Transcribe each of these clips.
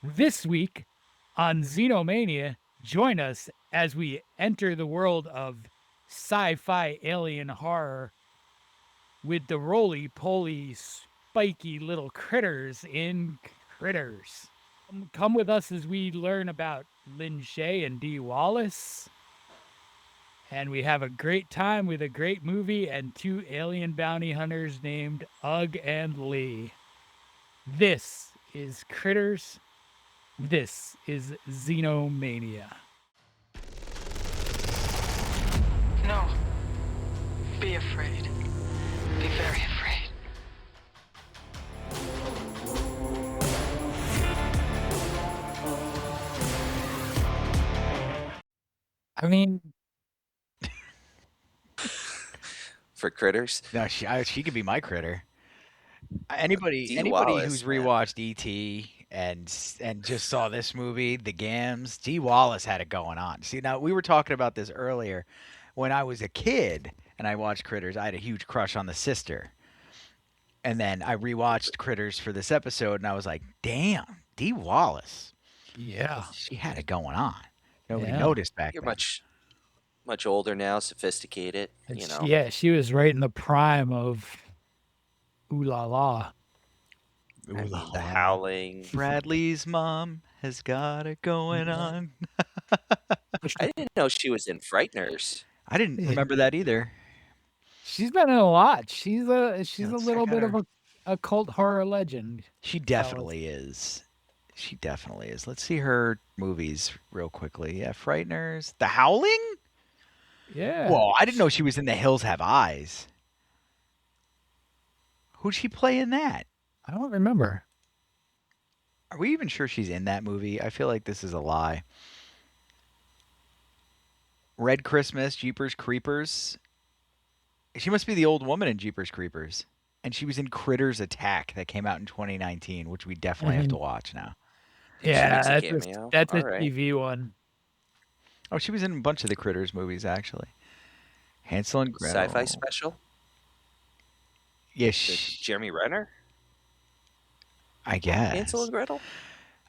This week on Xenomania, join us as we enter the world of sci-fi alien horror with the roly-poly, spiky little critters in Critters. Come with us as we learn about Lin Shaye and Dee Wallace, and we have a great time with a great movie and two alien bounty hunters named Ugg and Lee. This is Critters. This is Xenomania. No. Be afraid. Be very afraid. I mean, For Critters. No, she could be my critter. Anybody Dee anybody Wallace, who's man. rewatched E.T. and just saw this movie, The Gams, Dee Wallace had it going on. See, now we were talking about this earlier. When I was a kid and I watched Critters, I had a huge crush on the sister. And then I rewatched Critters for this episode, and I was like, "Damn, Dee Wallace, yeah. she had it going on." Nobody Yeah. noticed back You're then. much older now, sophisticated. You know. Yeah, she was right in the prime of Ooh La La. Ooh I la mean, The la. Howling. Bradley's mom has got it going on. I didn't know she was in Frighteners. I didn't remember that either. She's been in a lot. She's a let's little check out bit of her- a cult horror legend. She definitely is. She definitely is. Let's see her movies real quickly. Yeah, Frighteners. The Howling? Yeah. Whoa, I didn't know she was in The Hills Have Eyes. Who'd she play in that? I don't remember. Are we even sure she's in that movie? I feel like this is a lie. Red Christmas, Jeepers Creepers. She must be the old woman in Jeepers Creepers. And she was in Critters Attack that came out in 2019, which we definitely have to watch now. Yeah, makes a that's cameo. that's a All right. TV one. Oh, she was in a bunch of the Critters movies, actually. Hansel and Gretel. Sci-fi special. Yeah, Jeremy Renner. I guess. Hansel and Gretel.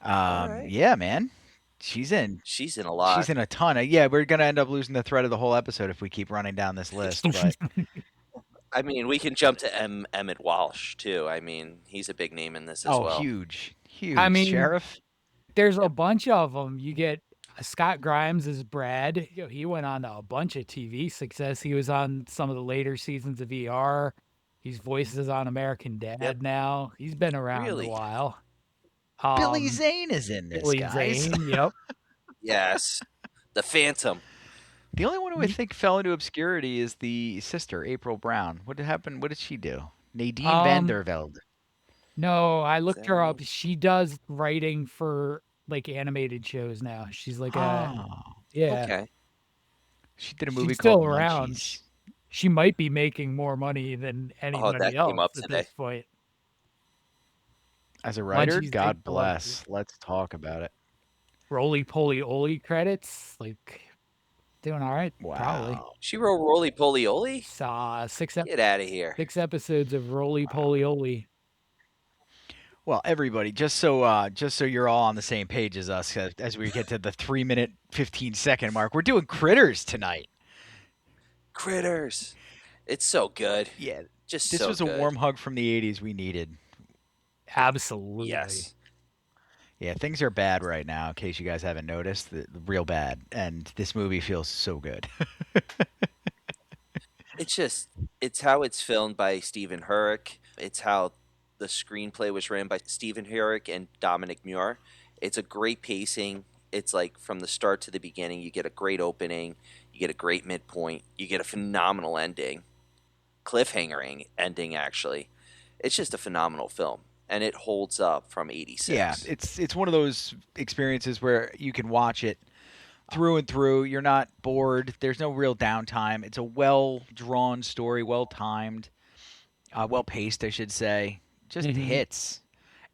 right. Yeah, man. She's in. She's in a lot. She's in a ton of. Yeah, we're gonna end up losing the thread of the whole episode if we keep running down this list. But I mean, we can jump to Emmett Walsh too. I mean, he's a big name in this as well. huge. I mean, Sheriff. There's a bunch of them. You get Scott Grimes as Brad. He went on to a bunch of TV success. He was on some of the later seasons of ER. He's voices on American Dad now. He's been around Really? a while. Billy Zane is in this, Billy guys. Zane, yep. Yes, the Phantom. The only one who I think fell into obscurity is the sister, April Brown. What did happen? What did she do? Nadine van der Velde. No, I looked her up. Zane. She does writing for like animated shows now. She's like a yeah. Okay. She did a movie She's still called around. Munchies. She might be making more money than anybody that else came up at today. this point. As a writer, Munchies God take the love. bless. Let's talk about it. Roly Poly Oly credits, like doing all right. Wow. Probably. She wrote Roly Poly Oly. Saw six Get out of here. episodes of Roly Poly Oly. Well, everybody, just so you're all on the same page as us, as we get to the 3-minute 15-second mark, we're doing Critters tonight. Critters. It's so good. Yeah, Just this so was good. a warm hug from the 80s we needed. Absolutely. Yes. Yeah, things are bad right now, in case you guys haven't noticed. Real bad. And this movie feels so good. It's how it's filmed by Stephen Herrick. It's how the screenplay was written by Stephen Herrick and Dominic Muir. It's a great pacing. It's like from the start to the beginning, you get a great opening, you get a great midpoint, you get a phenomenal ending. Cliffhangering ending, actually. It's just a phenomenal film. And it holds up from 86. Yeah, it's one of those experiences where you can watch it through and through. You're not bored. There's no real downtime. It's a well-drawn story, well-timed, well-paced, I should say. Just hits.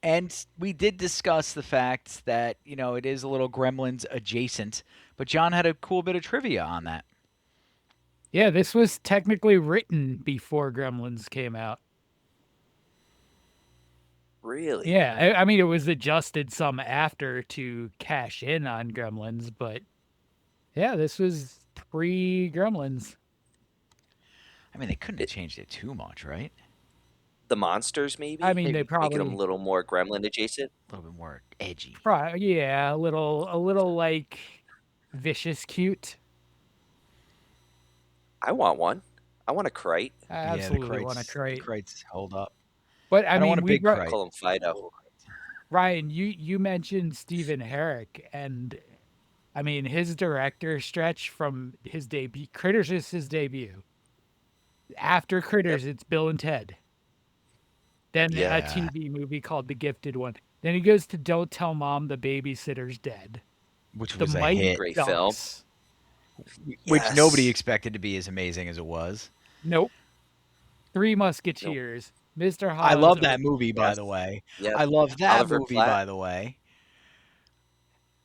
And we did discuss the fact that, it is a little Gremlins adjacent, but John had a cool bit of trivia on that. Yeah, this was technically written before Gremlins came out. Really? Yeah, I mean, it was adjusted some after to cash in on Gremlins, but yeah, this was pre-Gremlins. I mean, they couldn't have It, changed it too much, right? the monsters, I maybe mean, they making them a probably little more Gremlin adjacent. A little bit more edgy. yeah, a little, like, vicious cute. I want one. I want a krite. I Yeah, absolutely want to the crate. Krites hold up. But, I I don't want mean, a we big brought I Krite. call him Fido. Ryan, you mentioned Stephen Herrick, and, I mean, his director stretch from his debut Critters is his debut. After Yep. Critters, it's Bill and Ted. Then a Yes. Yeah, TV movie called The Gifted One. Then he goes to Don't Tell Mom the Babysitter's Dead. which The was a Mighty hit, Great film. Ducks. which nobody Yes. expected to be as amazing as it was. Nope. Three Nope. Musketeers. Mr. I love Hosmer. that movie, by the Yes. way. Yes. I love that Oliver movie, Platt. by the way.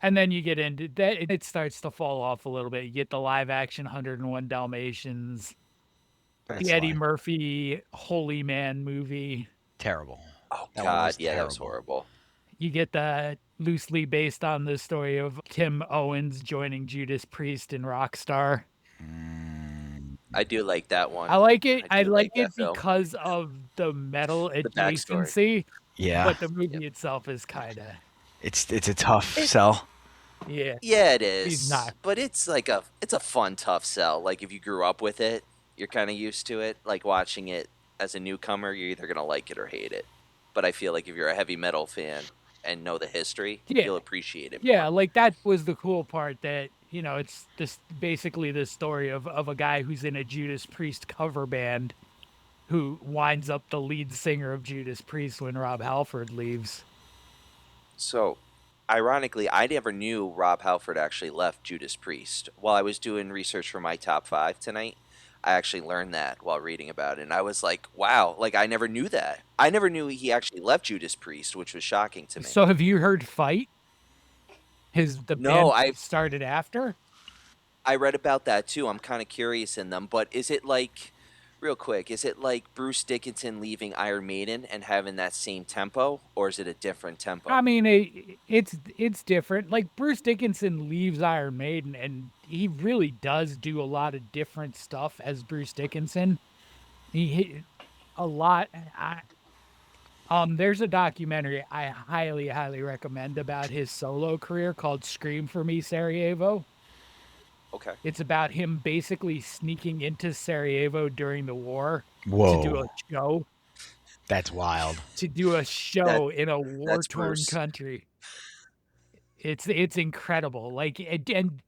And then you get into that, it starts to fall off a little bit. You get the live action 101 Dalmatians, the That's Eddie like Murphy Holy Man movie. terrible. Oh That one God, was yeah, that was terrible. horrible. You get the loosely based on the story of Tim Owens joining Judas Priest in Rockstar. Mm, I do like that one. I like it. I I do like like that it film. because of the metal The backstory. adjacency, yeah, but the Yep. movie itself is kind of it's a tough It, sell. yeah. yeah, it He's is, not. but it's a fun tough sell. Like if you grew up with it, you're kind of used to it. Like watching it as a newcomer, you're either gonna like it or hate it. But I feel like if you're a heavy metal fan and know the history, Yeah, you'll appreciate it yeah. more. Like that was the cool part. That it's this basically the story of a guy who's in a Judas Priest cover band who winds up the lead singer of Judas Priest when Rob Halford leaves. So, ironically, I never knew Rob Halford actually left Judas Priest. While I was doing research for my top five tonight, I actually learned that while reading about it. And I was like, wow, like I never knew that. I never knew he actually left Judas Priest, which was shocking to me. So have you heard Fight? The No, band he started after? I read about that too. I'm kind of curious in them, but is it like real quick, is it like Bruce Dickinson leaving Iron Maiden and having that same tempo, or is it a different I tempo? mean, it's different. Like Bruce Dickinson leaves Iron Maiden, and he really does do a lot of different stuff as Bruce Dickinson. He a lot. There's a documentary I highly, highly recommend about his solo career called "Scream for Me, Sarajevo." Okay. It's about him basically sneaking into Sarajevo during the war to do a Whoa, show, that's wild. That in a that's war-torn Bruce. country. It's incredible. Like and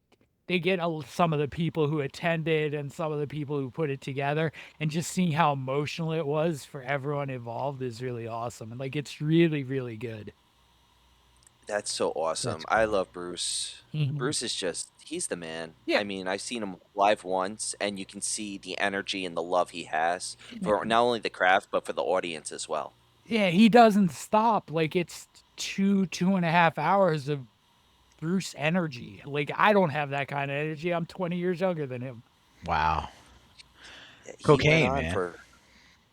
they get some of the people who attended and some of the people who put it together, and just seeing how emotional it was for everyone involved is really awesome. And like it's really, really good. That's so awesome. That's I cool. love Bruce. Mhm. Bruce is just, he's the man. Yeah. I mean, I've seen him live once, and you can see the energy and the love he has Yeah. for not only the craft, but for the audience as well. Yeah, he doesn't stop. Like it's 2.5 hours of Bruce energy. Like I don't have that kind of energy. I'm 20 years younger than him. Wow, He went cocaine, on man. for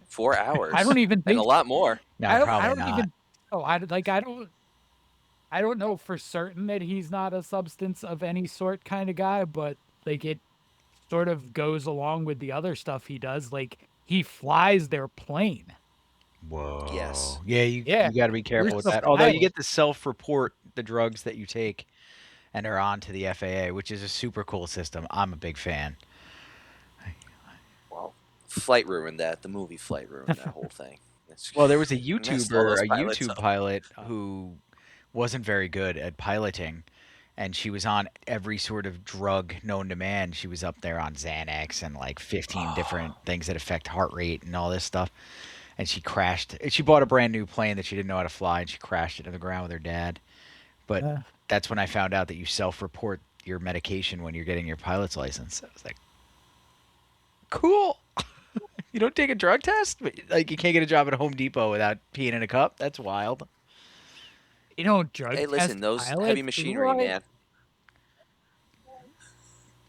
4 hours I don't even and a think lot more. No, I probably don't not. even oh I don't know for certain that he's not a substance of any sort kind of guy, but like it sort of goes along with the other stuff he does. Like he flies their plane. Whoa. Yes. Yeah, Yeah, you got to be Bruce careful with the that. Although you pilot. get to self-report the drugs that you take and are on to the FAA, which is a super cool system. I'm a big fan. Well, Flight ruined that. The movie Flight ruined that whole thing. Well, there was a I messed all those YouTuber, a pilots YouTube up. pilot who wasn't very good at piloting, and she was on every sort of drug known to man. She was up there on Xanax and like 15 different things that affect heart rate and all this stuff. And she crashed. She bought a brand new plane that she didn't know how to fly, and she crashed it to the ground with her dad. But Uh, that's when I found out that you self-report your medication when you're getting your pilot's license. I was like, cool. You don't take a drug test? Like you can't get a job at Home Depot without peeing in a cup? That's wild. you don't drug Hey, listen, test those heavy pilots? machinery, What? man.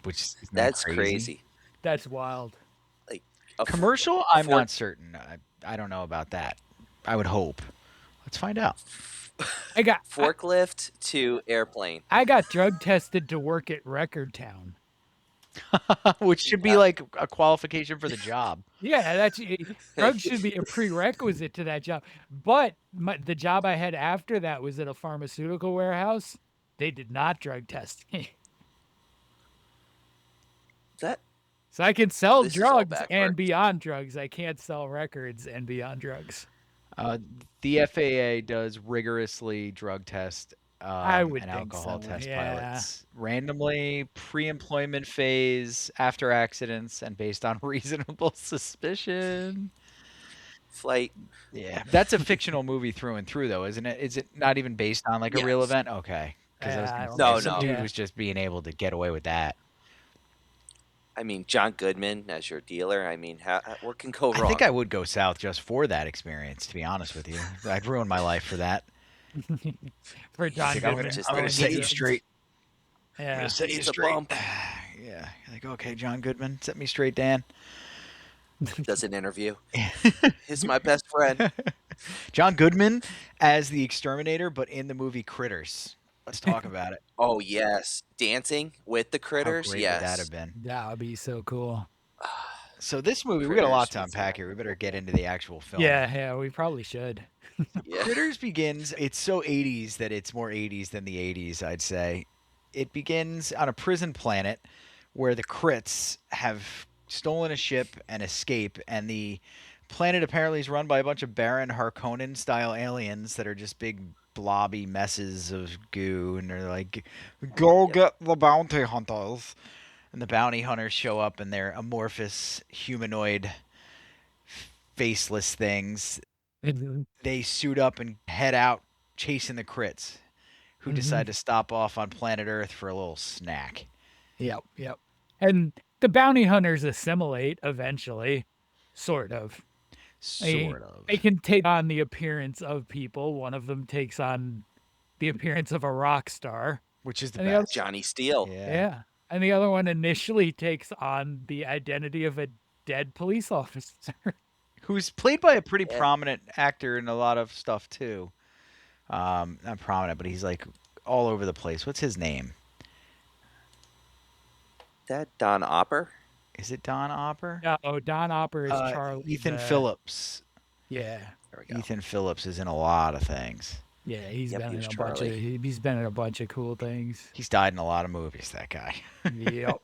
Which isn't that That's crazy? crazy. That's wild. Like a Commercial, I'm Ford. not certain. I don't know about that. I would hope. Let's find out. I got Forklift to airplane. I got drug tested to work at Record Town. Which should be like a qualification for the job. Yeah, drugs should be a prerequisite to that job. But the job I had after that was at a pharmaceutical warehouse. They did not drug test me. That So I can sell This is all drugs and backwards. beyond drugs. I can't sell records and beyond drugs. The FAA does rigorously drug test I would and think alcohol so, test yeah. pilots randomly, pre-employment phase, after accidents, and based on reasonable suspicion. flight. Yeah, that's a fictional movie through and through, though, isn't it? Is it not even based on like a real Yes. event? Okay, because Yeah, I don't No, think some no. dude yeah. was just being able to get away with that. I mean, John Goodman as your dealer. I mean, what can go wrong? I think I would go south just for that experience. To be honest with you, I'd ruin my life for that. For John Like, I'm Goodman. Just gonna like, set you he's- straight. I'm Yeah. gonna set you He's a straight. bump. Yeah, like okay, John Goodman, set me straight, Dan. Does an interview. He's my best friend. John Goodman as the exterminator, but in the movie Critters. Let's talk about it. Oh yes, dancing with the How critters. great Yes. would that have been? That would be so cool. So this movie, we got a lot to Critters, unpack here. We better get into the actual film. Yeah, we probably should. Yeah. Critters begins, it's so 80s that it's more 80s than the 80s, I'd say. It begins on a prison planet where the Crits have stolen a ship and escape, and the planet apparently is run by a bunch of Baron Harkonnen style aliens that are just big blobby messes of goo, and they're like, go get the bounty hunters. And the bounty hunters show up and they're amorphous humanoid faceless things. They suit up and head out chasing the Crits, who decide to stop off on planet Earth for a little snack. Yep. And the bounty hunters assimilate eventually, sort of. Sort of. They can take on the appearance of people. One of them takes on the appearance of a rock star. Which is the And the other- best. Johnny Steele. Yeah. And the other one initially takes on the identity of a dead police officer. Who's played by a pretty Yeah. prominent actor in a lot of stuff, too. Not prominent, but he's like all over the place. What's his name? That Don Opper. Is it Don Opper? No, Don Opper is Charlie. Ethan Phillips. Yeah. There we go. Ethan Phillips is in a lot of things. Yeah, he's Yep, been he in was a bunch of Charlie. he's been in a bunch of cool things. He's died in a lot of movies, that guy. Yep.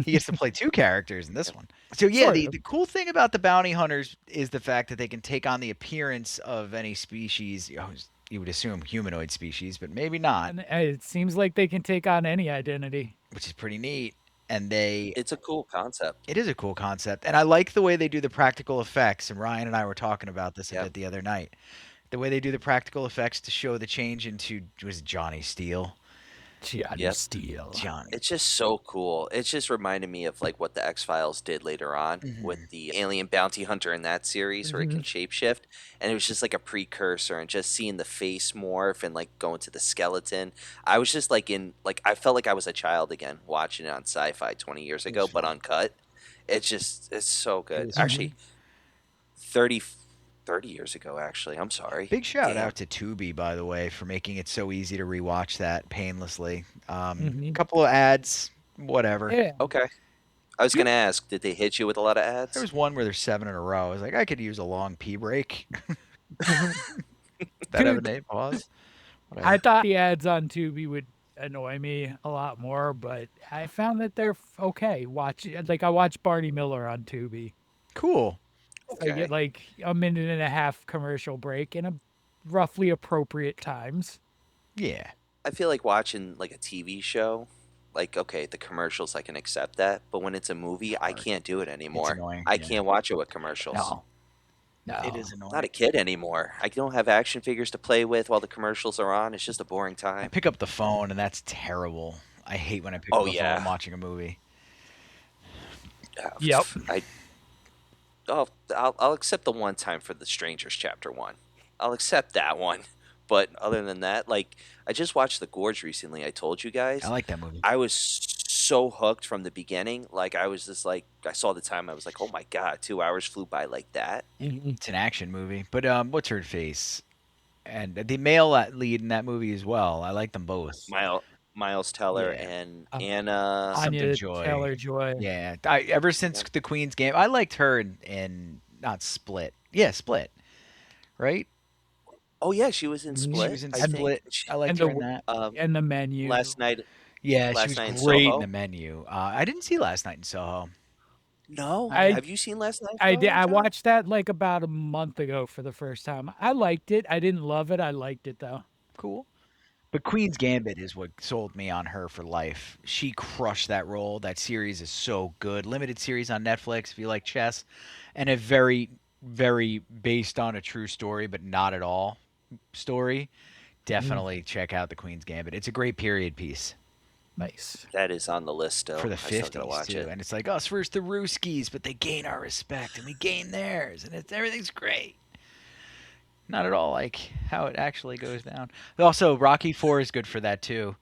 He gets to play two characters in this one. So yeah, Sort the, of. the cool thing about the bounty hunters is the fact that they can take on the appearance of any species. You would assume humanoid species, but maybe not, And it seems like they can take on any identity. which is pretty neat. And It's a cool concept. it is a cool concept, and I like the way they do the practical effects. And Ryan and I were talking about this a Yep. bit the other night. The way they do the practical effects to show the change into was it Johnny Steele. Johnny Yep. Steele. Johnny. It's just so cool. It just reminded me of like what the X-Files did later on Mhm. with the alien bounty hunter in that series where it can shapeshift. And it was just like a precursor, and just seeing the face morph and like going to the skeleton. I was just like I felt like I was a child again watching it on Sci-Fi 20 years ago, but uncut. It's so good. was Actually, 30 years ago, actually. I'm sorry. Big shout Damn. out to Tubi, by the way, for making it so easy to rewatch that painlessly. A Mhm. couple of ads, whatever. Yeah. Okay. I was going to ask, did they hit you with a lot of ads? There was one where there's 7 in a row. I was like, I could use a long pee break. That have a name? Pause. Whatever. I thought the ads on Tubi would annoy me a lot more, but I found that they're okay. I watch Barney Miller on Tubi. Cool. I get like a minute and a half commercial break in a roughly appropriate times. Yeah. I feel like watching like a TV show, like okay, the commercials I can accept that, but when it's a movie, I can't do it anymore. annoying, I yeah. can't watch it with commercials. No. It is annoying. Not a kid anymore. I don't have action figures to play with while the commercials are on. It's just a boring I time. pick up the phone, and that's terrible. I hate when I pick Oh, up the yeah. phone watching a movie. Yep. I'll accept the one time for the Strangers Chapter 1. I'll accept that one. But other than that, like I just watched The Gorge recently. I told you guys. I like that movie. I was so hooked from the beginning. Like I was just like I saw the time. I was like, oh my god, 2 hours flew by like that. It's an action movie. But what's her face? and the male lead in that movie as well. I like them both. Miles Teller Yeah. and Um, Anna. Something Anya Joy. Taylor-Joy. Yeah, ever since Yep. the Queen's Game, I liked her in not Split. Yeah, Split. Right? Oh yeah, she was in Mhm. She Split. was in I And think. Split. I liked and her the in that. Um, and the menu. last night. Yeah, she Last was night in great in the Soho. menu. I didn't see Last Night in Soho. No, I have you seen Last Night in I did. Soho, I John? watched that like about a month ago for the first time. I liked it. I didn't love it. I liked it though. Cool. But Queen's Gambit is what sold me on her for life. She crushed that role. That series is so good. Limited series on Netflix if you like chess, and a very, very based on a true story, but not at all story. Mhm. Definitely check out the Queen's Gambit. It's a great period piece Nice. That is on the list for still. the I still gotta 50s watch too. it. And it's like us versus the Ruskies, but they gain our respect and we gain theirs, and everything's great. Not at all like how it actually goes down. Also, Rocky 4 is good for that too.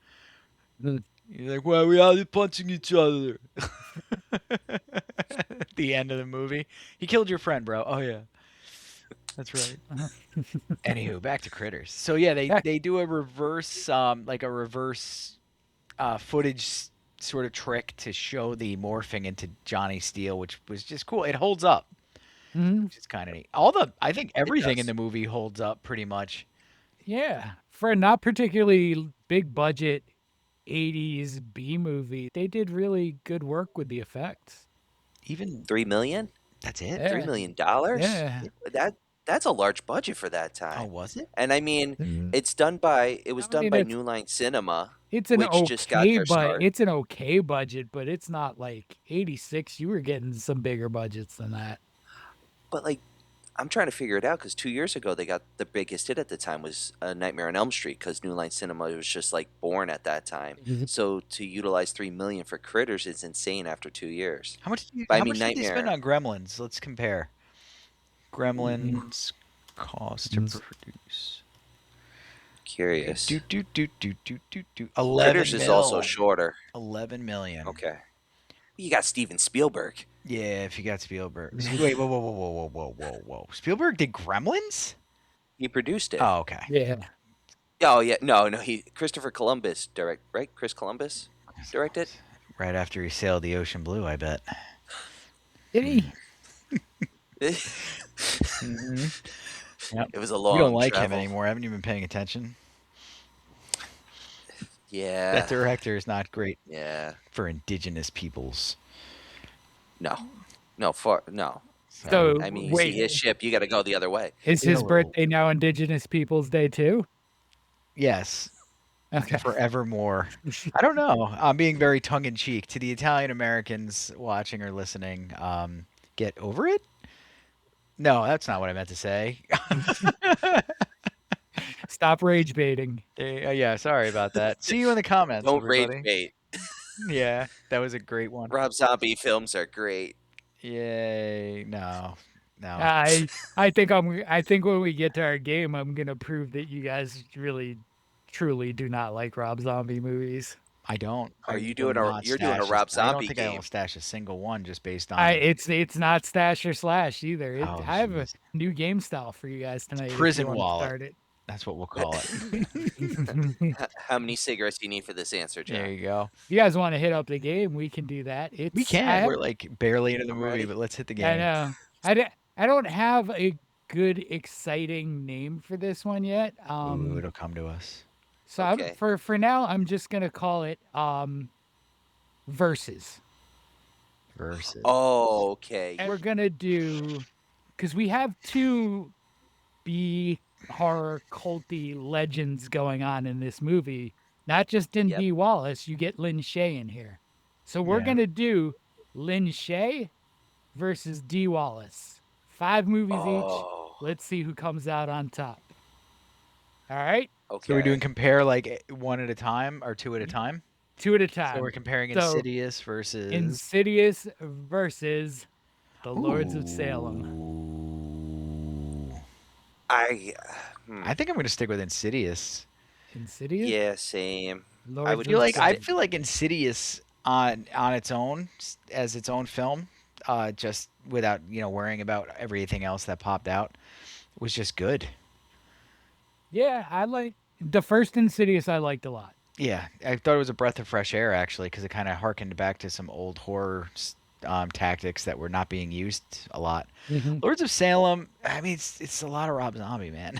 Mm. You're like, why are we out punching each other? At the end of the movie. He killed your friend, bro. Oh, yeah. That's right. Anywho, back to Critters. So, yeah, Yeah. they do a reverse, footage sort of trick to show the morphing into Johnny Steele, which was just cool. It holds up, Mhm. which is kind of neat. I think It everything in does. the movie holds up pretty much. Yeah. For a not particularly big budget 80s B movie, they did really good work with the effects. Even, 3 million. that's it? $3 Yeah. million dollars. Yeah. That's a large budget for that Oh, time. was it? And I mean, Mhm. it was I done mean, by New Line Cinema, it's an which just got okay, their but start. it's an okay budget, but it's not like 86. You were getting some bigger budgets than that. But like, I'm trying to figure it out because 2 years ago they got the biggest hit at the time was Nightmare on Elm Street because New Line Cinema was just like born at that time. Mhm. So to utilize 3 million for Critters is insane after 2 years. But I How mean, much did they spend Nightmare. on Gremlins? Let's compare. Mhm. Gremlins cost to produce. Curious. Do. Critters 11 is also mil. shorter. 11 million. Okay. You got Steven Spielberg. Yeah, if you got Spielberg. Mhm. Wait, whoa. Spielberg did Gremlins? He produced it. Oh, okay. Yeah. Oh yeah, no. He Christopher Columbus right? Chris Columbus directed. Right after he sailed the ocean blue, I bet. Did he? It Yep. was a You don't long like him travel. anymore. Haven't you been paying attention? Yeah. That director is not great Yeah. for indigenous peoples. No. No. So I mean, you see wait, his ship, you got to go the other way. is Being a his little- birthday now Indigenous Peoples Day too? Yes, Okay. forevermore. I don't know. I'm being very tongue in cheek to the Italian Americans watching or listening. Get over it? No, that's not what I meant to say. Stop rage baiting. Yeah, sorry about that. See you in the comments, Don't rage everybody. bait. Yeah, that was a great one. Rob Zombie films are great. Yay! No. I think when we get to our game, I'm gonna prove that you guys really, truly do not like Rob Zombie movies. I don't. Are I you will doing not you're doing a stash Rob I don't Zombie think I will game? stash a single one just based on. It's not stash or slash either. Oh, I have a jeez. new game style for you guys tonight. Prison if you wallet. want to start That's what we'll call it. it. How many cigarettes do you need for this answer, John? There you go. If you guys want to hit up the game, we can do that. It's We can. We're like barely into the I'm movie, ready. but let's hit the I game. know. I don't have a good exciting name for this one yet. Ooh, it'll come to us. So Okay. for now, I'm just gonna call it versus. Versus. Oh, okay. And we're gonna do because we have two B horror culty legends going on in this movie. Not just in Yep. Dee Wallace, you get Lin Shaye in here. So we're Yeah. gonna do Lin Shaye versus Dee Wallace. 5 movies each. Oh, Let's see who comes out on top. All right, okay. So we're doing compare like one at a time or two at a time. 2 at a time. So we're comparing So, Insidious versus. Insidious versus the Lords of Salem. Ooh. I I think I'm going to stick with Insidious. Insidious. yeah, same. Lords I would of feel I Salem. feel like Insidious on its own as its own film, just without worrying about everything else that popped out, was just good. Yeah, I like the first Insidious. I liked a lot. Yeah, I thought it was a breath of fresh air actually, because it kind of harkened back to some old horror tactics that were not being used a lot. Hmm. Lords of Salem. I mean, it's a lot of Rob Zombie, man.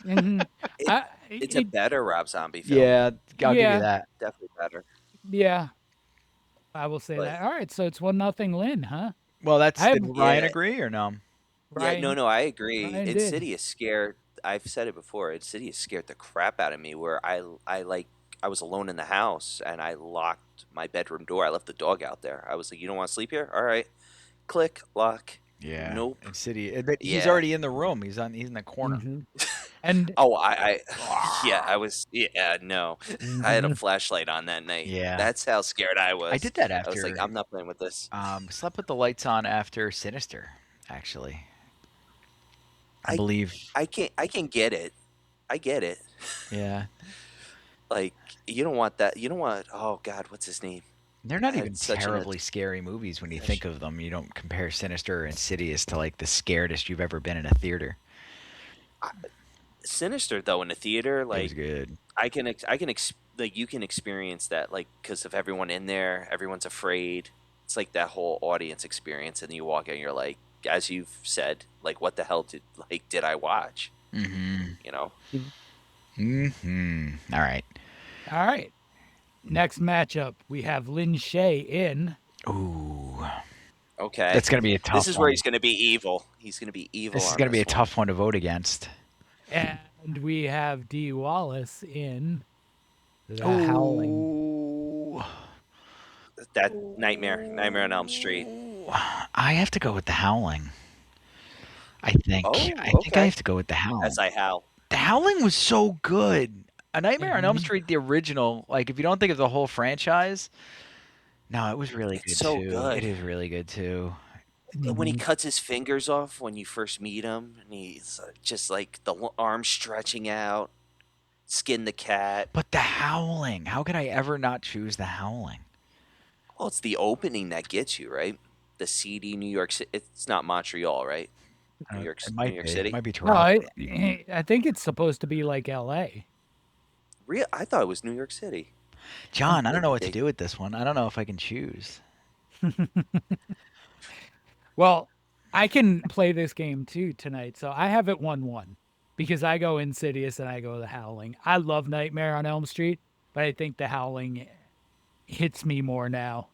Hmm. It I it's a it better Rob Zombie film. Yeah, I'll give you yeah, that. Definitely better. yeah. I will say But that. All right, so it's 1-0 Lynn, huh? Well, I did have Ryan yeah, agree or no? yeah, no, Ryan. no, I agree. Ryan did. Insidious scared. I've said it before. Insidious scared the crap out of me. Where I was alone in the house and I locked my bedroom door. I left the dog out there. I was like, "You don't want to sleep here? All right." Click, lock. Yeah, Nope. Insidious. But he's Yeah. already in the room. He's in the corner. Hmm. And Oh, yeah, I was, yeah, no. I had a mhm. flashlight on that night. Yeah, That's how scared I I was. did that I was like, after I'm not playing with this. slept with the lights on after Sinister. Actually, I I, believe. I can get it. I get it. Yeah, Like, you don't want that. You don't want, oh God, what's his name? they're not Had even such an terribly scary movies when you think obsession. of them. You don't compare Sinister or Insidious to like the scaredest you've ever been in a theater. I- Sinister though in the theater, It was like good. like you can experience that, like because of everyone in there, everyone's afraid. It's like that whole audience experience, and you walk in, you're like, as you've said, like what the hell did I watch? Mm-hmm. You know? Mm-hmm. All right. All right. Next matchup, we have Lin Shay in. Ooh, Okay, that's gonna be a this tough is where one. he's gonna be evil. He's gonna be evil This is on gonna be this a one. tough one to vote against. And we have Dee Wallace in The Howling. Ooh. That Nightmare on Elm Street. I have to go with The Howling. Oh, I think I okay. have to go with The Howling. As I howl. The Howling was so good. A Nightmare on Elm Mhm. Street, the original, like if you don't think of the whole franchise, no, it was really It's good so too. It good. is really good too. When he Mhm. cuts his fingers off when you first meet him, and he's just like the arm stretching out, skin the cat. But The Howling, how could I ever not choose The Howling? Well, it's the opening that gets you, right? The seedy New York City. It's not Montreal, right? It New might York be. It City. might be No, Toronto. I think it's supposed to be like L.A. Real? I thought it was New York City. John, I don't know what to They do with this one. I don't know if I can choose. Well, I can play this game too tonight, so I have it 1-1 because I go Insidious and I go The Howling. I love Nightmare on Elm Street, but I think The Howling hits me more now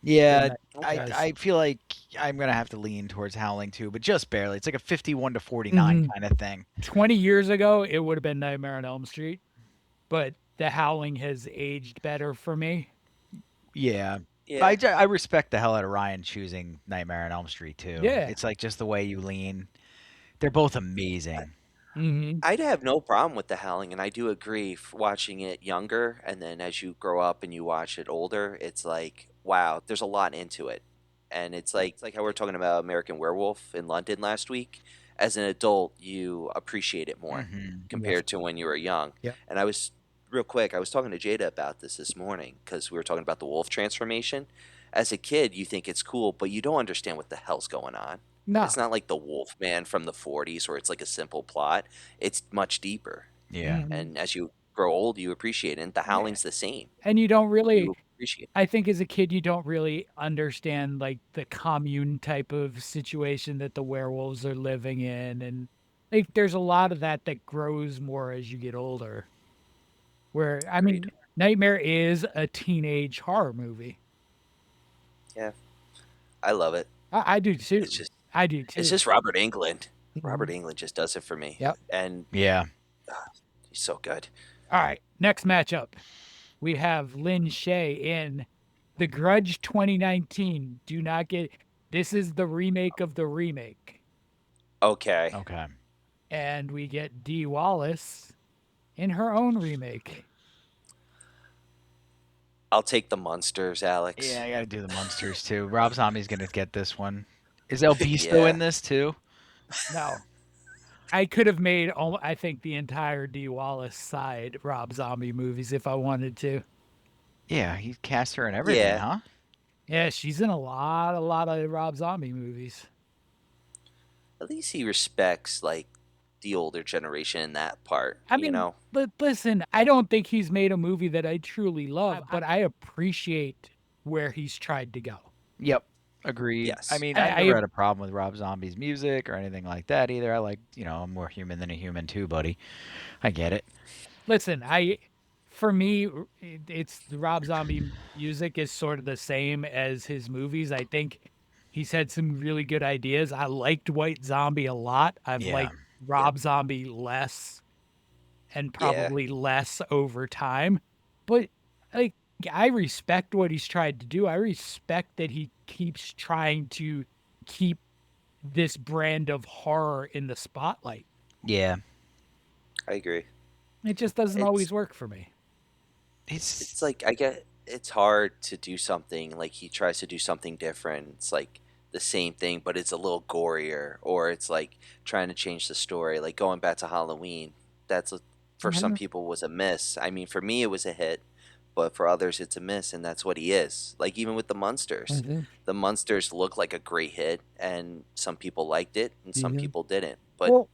than Yeah, that okay. does. I feel like I'm gonna have to lean towards Howling too, but just barely. It's like a 51 to 49 Mhm. kind of thing. 20 years ago, it would have been Nightmare on Elm Street, but The Howling has aged better for me. Yeah. Yeah. I respect the hell out of Ryan choosing Nightmare on Elm Street too. Yeah. It's like just the way you lean. They're both amazing. Hmm. I'd have no problem with the Howling, and I do agree. Watching it younger, and then as you grow up and you watch it older, it's like, wow, there's a lot into it, and it's like how we were talking about American Werewolf in London last week. As an adult, you appreciate it more Hmm. Yes. compared to when you were young. Yep. And I was real quick. I was talking to Jada about this morning because we were talking about the wolf transformation. As a kid, you think it's cool, but you don't understand what the hell's going on. It's No. not like the Wolfman from the 40s where it's like a simple plot. It's much deeper. Yeah. Mhm. And as you grow old, you appreciate it. And the Yeah. Howling's the same. And you don't really, You appreciate I think as a kid, you don't really understand like the commune type of situation that the werewolves are living in. And like there's a lot of that that grows more as you get older. Where, I Agreed. mean, Nightmare is a teenage horror movie. Yeah, I love it. I do It's too. just I do it's too. just Robert Englund. Robert Mhm. Englund just does it for me. Yep. And Yeah. he's so good. All right. Next matchup. We have Lin Shay in The Grudge 2019. Do not get this is the remake of the remake. Okay. Okay. And we get Dee Wallace in her own remake. I'll take the monsters, Yeah, Alex. I gotta do the Munsters too. Rob Zombie's gonna get this one. Is El Beasto in Yeah. this too? No. I could have made I think the entire Dee Wallace side Rob Zombie movies if I wanted to. Yeah, he cast her in everything, Yeah. huh? Yeah, she's in a lot of Rob Zombie movies. At least he respects like the older generation in that part, I you mean, know? but listen, I don't think he's made a movie that I truly love, but I appreciate where he's tried to go. Yep. Agreed. I Yes. mean, I I never had a problem with Rob Zombie's music or anything like that either. I like, I'm more human than a human too, buddy. I get it. listen, for me, it's the Rob Zombie music is sort of the same as his movies. I think he's had some really good ideas. I liked White Zombie a lot. I've Yeah. liked Yep. Rob Zombie less and Yeah, probably less over time. But like I respect what he's tried to do. I respect that he keeps trying to keep this brand of horror in the spotlight. Yeah. I agree. It just doesn't It's always work for me. It's it's like I get it's hard to do something like he tries to do something different. It's like the same thing, but it's a little gorier, or it's like trying to change the story. Like going back to Halloween, that's for some Mhm. people was a miss. I mean, for me it was a hit, but for others it's a miss, and that's what he is. Like even with Mhm. the Munsters look like a great hit, and some people liked it, and some Mhm. people didn't. But Well,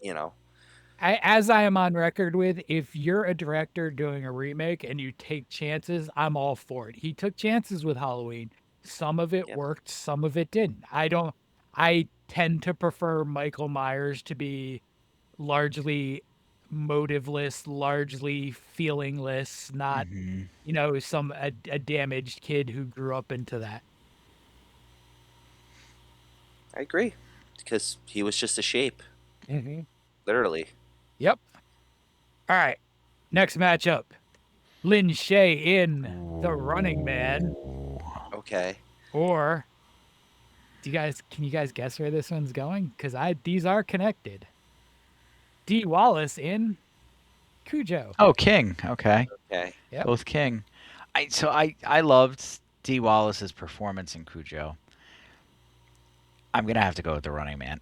you know, as I am on record with, if you're a director doing a remake and you take chances, I'm all for it. He took chances with Halloween. Some of it yeah, worked, some of it didn't. I tend to prefer Michael Myers to be largely motiveless, largely feelingless, not, hmm a damaged kid who grew up into that. I agree because he was just a shape, Mhm. literally. Yep. All right. Next matchup. Lin Shay in The Running Man, Ooh. Okay. or can you guys guess where this one's going? Because I these are connected. D Wallace in Cujo. Oh, King. Okay. Okay. Yep. Both King. I loved D. Wallace's performance in Cujo. I'm gonna have to go with The Running Man.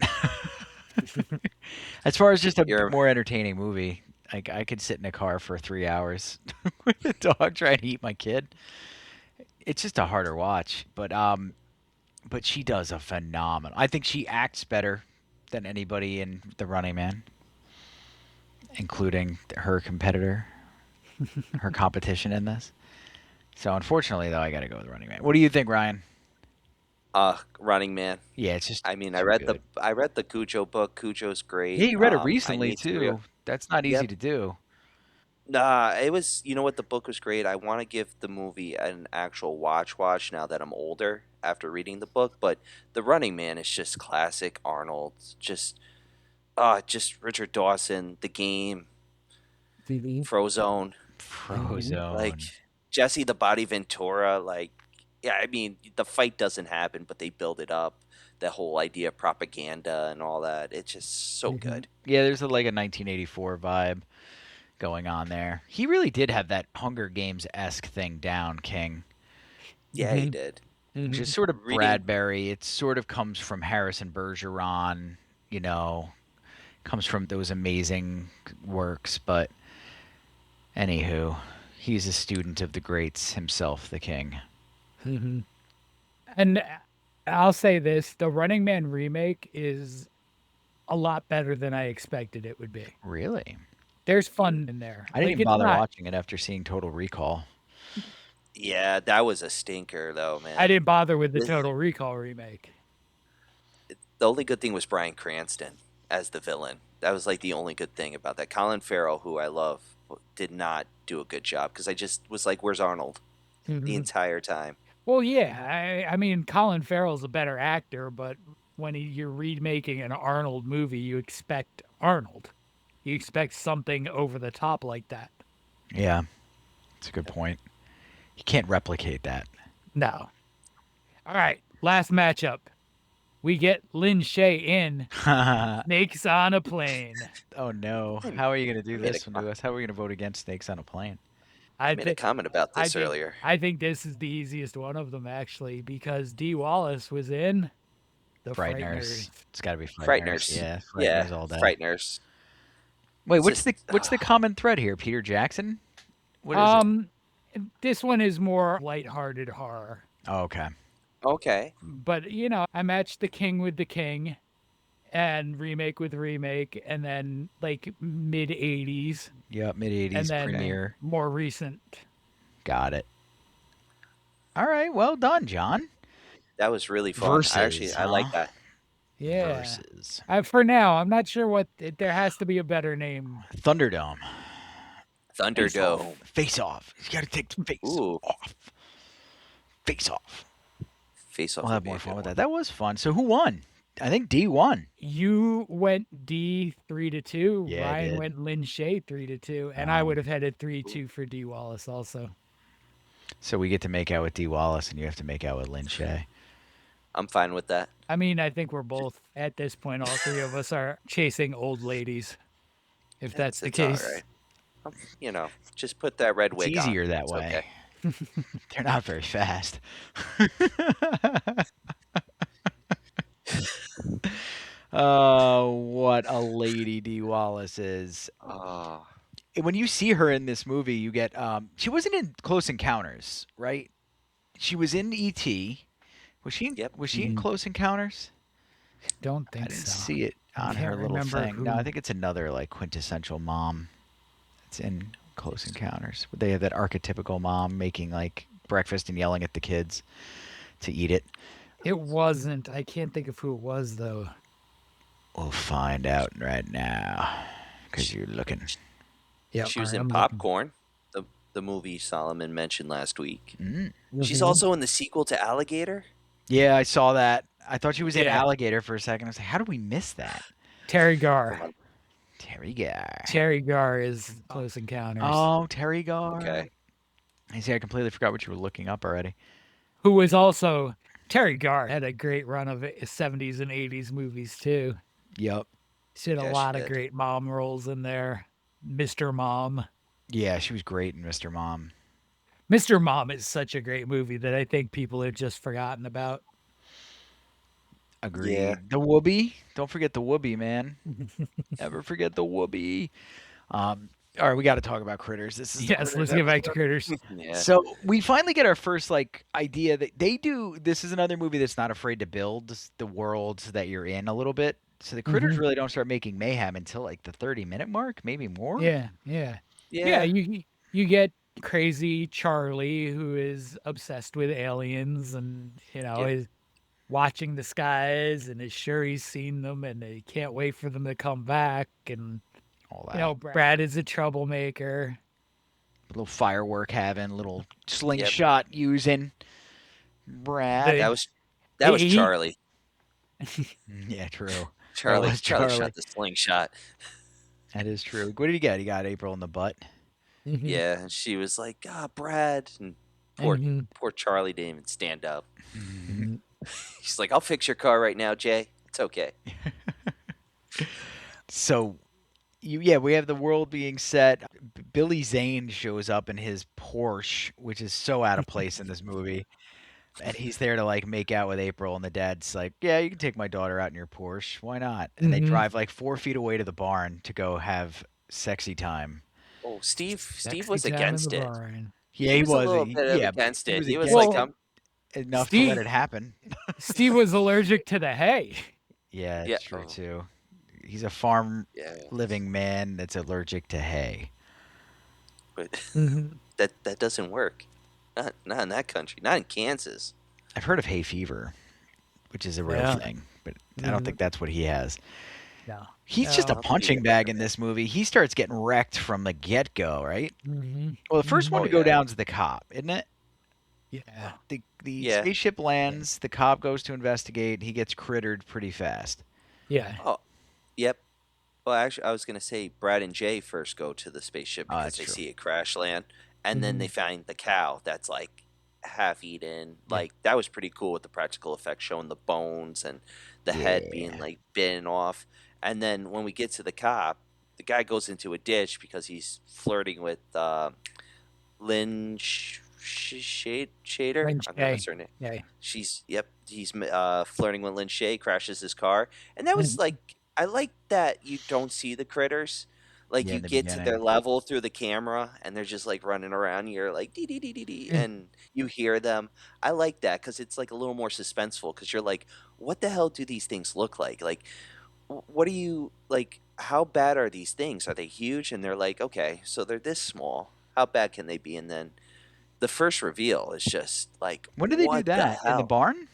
As far as just a You're more entertaining movie, like I could sit in a car for 3 hours with a dog trying to eat my kid. It's just a harder watch, but she does a phenomenal. I think she acts better than anybody in The Running Man, including her competitor, her competition in this. So unfortunately, though, I got to go with Running Man. What do you think, Ryan? Running Man. Yeah, it's just I mean, too good. I read the Cujo book. Cujo's Yeah, great. you read it I recently need to read. too. That's not easy Yep. to do. Nah, it was. You know what? The book was great. I want to give the movie an actual watch now that I'm older after reading the book. But The Running Man is just classic Arnold. Just Richard Dawson, The Game, Mhm. Frozone, Mhm. like Frozone. Jesse the Body Ventura. Like, yeah, I mean, the fight doesn't happen, but they build it up. The whole idea of propaganda and all that. It's just so Mhm. good. Yeah, there's like a 1984 vibe going on there. He really did have that Hunger Games esque thing down, King. Yeah, he Mhm. did. Which is Mhm. sort of Reading. Bradbury. It sort of comes from Harrison Bergeron, you know, comes from those amazing works. But anywho, he's a student of the greats himself, the King. Mhm. And I'll say this, the Running Man remake is a lot better than I expected it would be. Really? There's fun in there. I didn't Like even it's bother not watching it after seeing Total Recall. Yeah, that was a stinker, though, I man. didn't bother with the This, Total Recall remake. the only good thing was Bryan Cranston as the villain. That was like the only good thing about that. Colin Farrell, who I love, did not do a good job because I just was like, "Where's Arnold?" the Mhm. entire time. Well, yeah, I mean, Colin Farrell's a better actor, but when you're remaking an Arnold movie, you expect Arnold. You expect something over the top like that. Yeah, that's a good point. You can't replicate that. No. All right, last matchup. We get Lin Shay in Oh Snakes on a Plane. no! I, How are you going to I do made a this one to us? How are we going to vote against Snakes on a Plane? I I made a think comment about I this think earlier. I think this is the easiest one of them actually because Dee Wallace was in The Frighteners. Frighteners. It's got to be Frighteners. Frighteners, Yeah, yeah, Frighteners all day. Frighteners. Wait, It's just what's the common thread here? Peter Jackson? What is it? Um, this one is more lighthearted horror, Oh, okay. okay. but I matched the king with the king, and remake with remake, and then like mid 80s, Yep, mid and 80s then premiere. more recent. Got it. All right, well done, John. That was really fun. Versus, I like huh? that. Yeah. Versus For now, I'm not sure there has to be a better name. Thunderdome. Face Thunderdome. off. Face off. You got to take the face Ooh, off. Face off. Face We'll Off have would be more a fun good with one. that. That was fun. So who won? I think D won. You went D 3-2. Yeah, I Ryan did. went Lin Shay 3-2, and I would have headed 3-2 for D Wallace also. So we get to make out with D Wallace, and you have to make out with Lin Shay. I'm fine with that. I mean, I think we're both at this point. All three of us are chasing old ladies, if that's the It's all case. right. Just put that red It's wig on. easier that It's way. okay. They're not very fast. Oh, what a lady D Wallace is. Oh, When you see her in this movie, you get she wasn't in Close Encounters, right? She was in E.T. Yep. Was she in Close Encounters? Don't I think didn't so. see it I on her can't little remember thing. No, I who- think it's another like quintessential mom. It's in Close Encounters. They have that archetypical mom making like breakfast and yelling at the kids to eat it. It wasn't. I can't think of who it was though. We'll find out right now because you're looking. Yeah, She was in Popcorn, the movie Solomon mentioned last week. She's also in the sequel to Alligator. Yeah, I saw that. I thought she was in Yeah. Alligator for a second. I was like, how did we miss that? Terry Garr. Terry Gar. Terry Garr is Close Encounters. Oh, Terry Gar. Okay. I see. I completely forgot what you were looking up already. Who was also Terry Garr had a great run of 70s and 80s movies too. Yep. She had a Yeah, she lot of did. great mom roles in there. Mr. Mom. Yeah, she was great in Mr. Mom. Mr. Mom is such a great movie that I think people have just forgotten about. Agreed. Yeah. The Whoopee. Don't forget the Whoopee, man. Never forget the Whoopee. All right, we got to talk about Critters. This is the Yes, Critters let's get back to episode. Critters. Yeah. So we finally get our first like idea that they do. This is another movie that's not afraid to build the worlds that you're in a little bit. So the critters really don't start making mayhem until like the 30-minute mark, maybe more. Yeah. Yeah. You get crazy Charlie who is obsessed with aliens and Yep. is watching the skies and is sure he's seen them and he can't wait for them to come back and All that. Brad is a troublemaker. Little firework having, little slingshot using. Brad. That was He- Charlie. Yeah, true. Charlie was Charlie Charlie. shot the slingshot. That is true. What did he get? He got April in the butt. Yeah, and she was like, Brad. And poor Mhm. poor Charlie didn't even stand up. She's like, I'll fix your car right now, Jay. It's okay. So, we have the world being set. Billy Zane shows up in his Porsche, which is so out of place in this movie. And he's there to like make out with April, and the dad's like, "Yeah, you can take my daughter out in your Porsche. Why not?" And they drive like 4 feet away to the barn to go have sexy time. Oh, Steve Sexy was time in against the it. barn. Yeah, He was a little bit against it. He was like, enough to Steve- let it happen. Steve was allergic to the hay. Yeah, Yeah. that's true too. He's a farm yeah, living man that's allergic to hay. but Mhm. that doesn't work. Not in that country. Not in Kansas. I've heard of hay fever, which is a real Yeah. thing, but I don't think that's what he has. No. He's just a No. punching bag in this movie. He starts getting wrecked from the get-go, right? Mhm. Well, the first one Oh, to go yeah. down is the cop, isn't it? Yeah. The Yeah. spaceship lands, the cop goes to investigate, he gets crittered pretty fast. Yeah. Oh, yep. Well, actually, I was gonna say Brad and Jay first go to the spaceship Oh, because that's they true. see it crash land, and then they find the cow that's like half eaten. Like that was pretty cool with the practical effects showing the bones and the head being like bitten off. And then when we get to the cop, the guy goes into a ditch because he's flirting with Lynn Shader. Lynn I'm gonna Shay. miss her name. Yeah. He's flirting with Lynn Shay, crashes his car, and that was like, I like that you don't see the critters, like Yeah, you in the get to their beginning. level through the camera, and they're just like running around. You're like dee dee dee dee dee, and you hear them. I like that because it's like a little more suspenseful because you're like, what the hell do these things look like? Like what do you like? How bad are these things? Are they huge? And they're like, okay, so they're this small. How bad can they be? And then the first reveal is just like, When do they do what the that? In the hell? barn?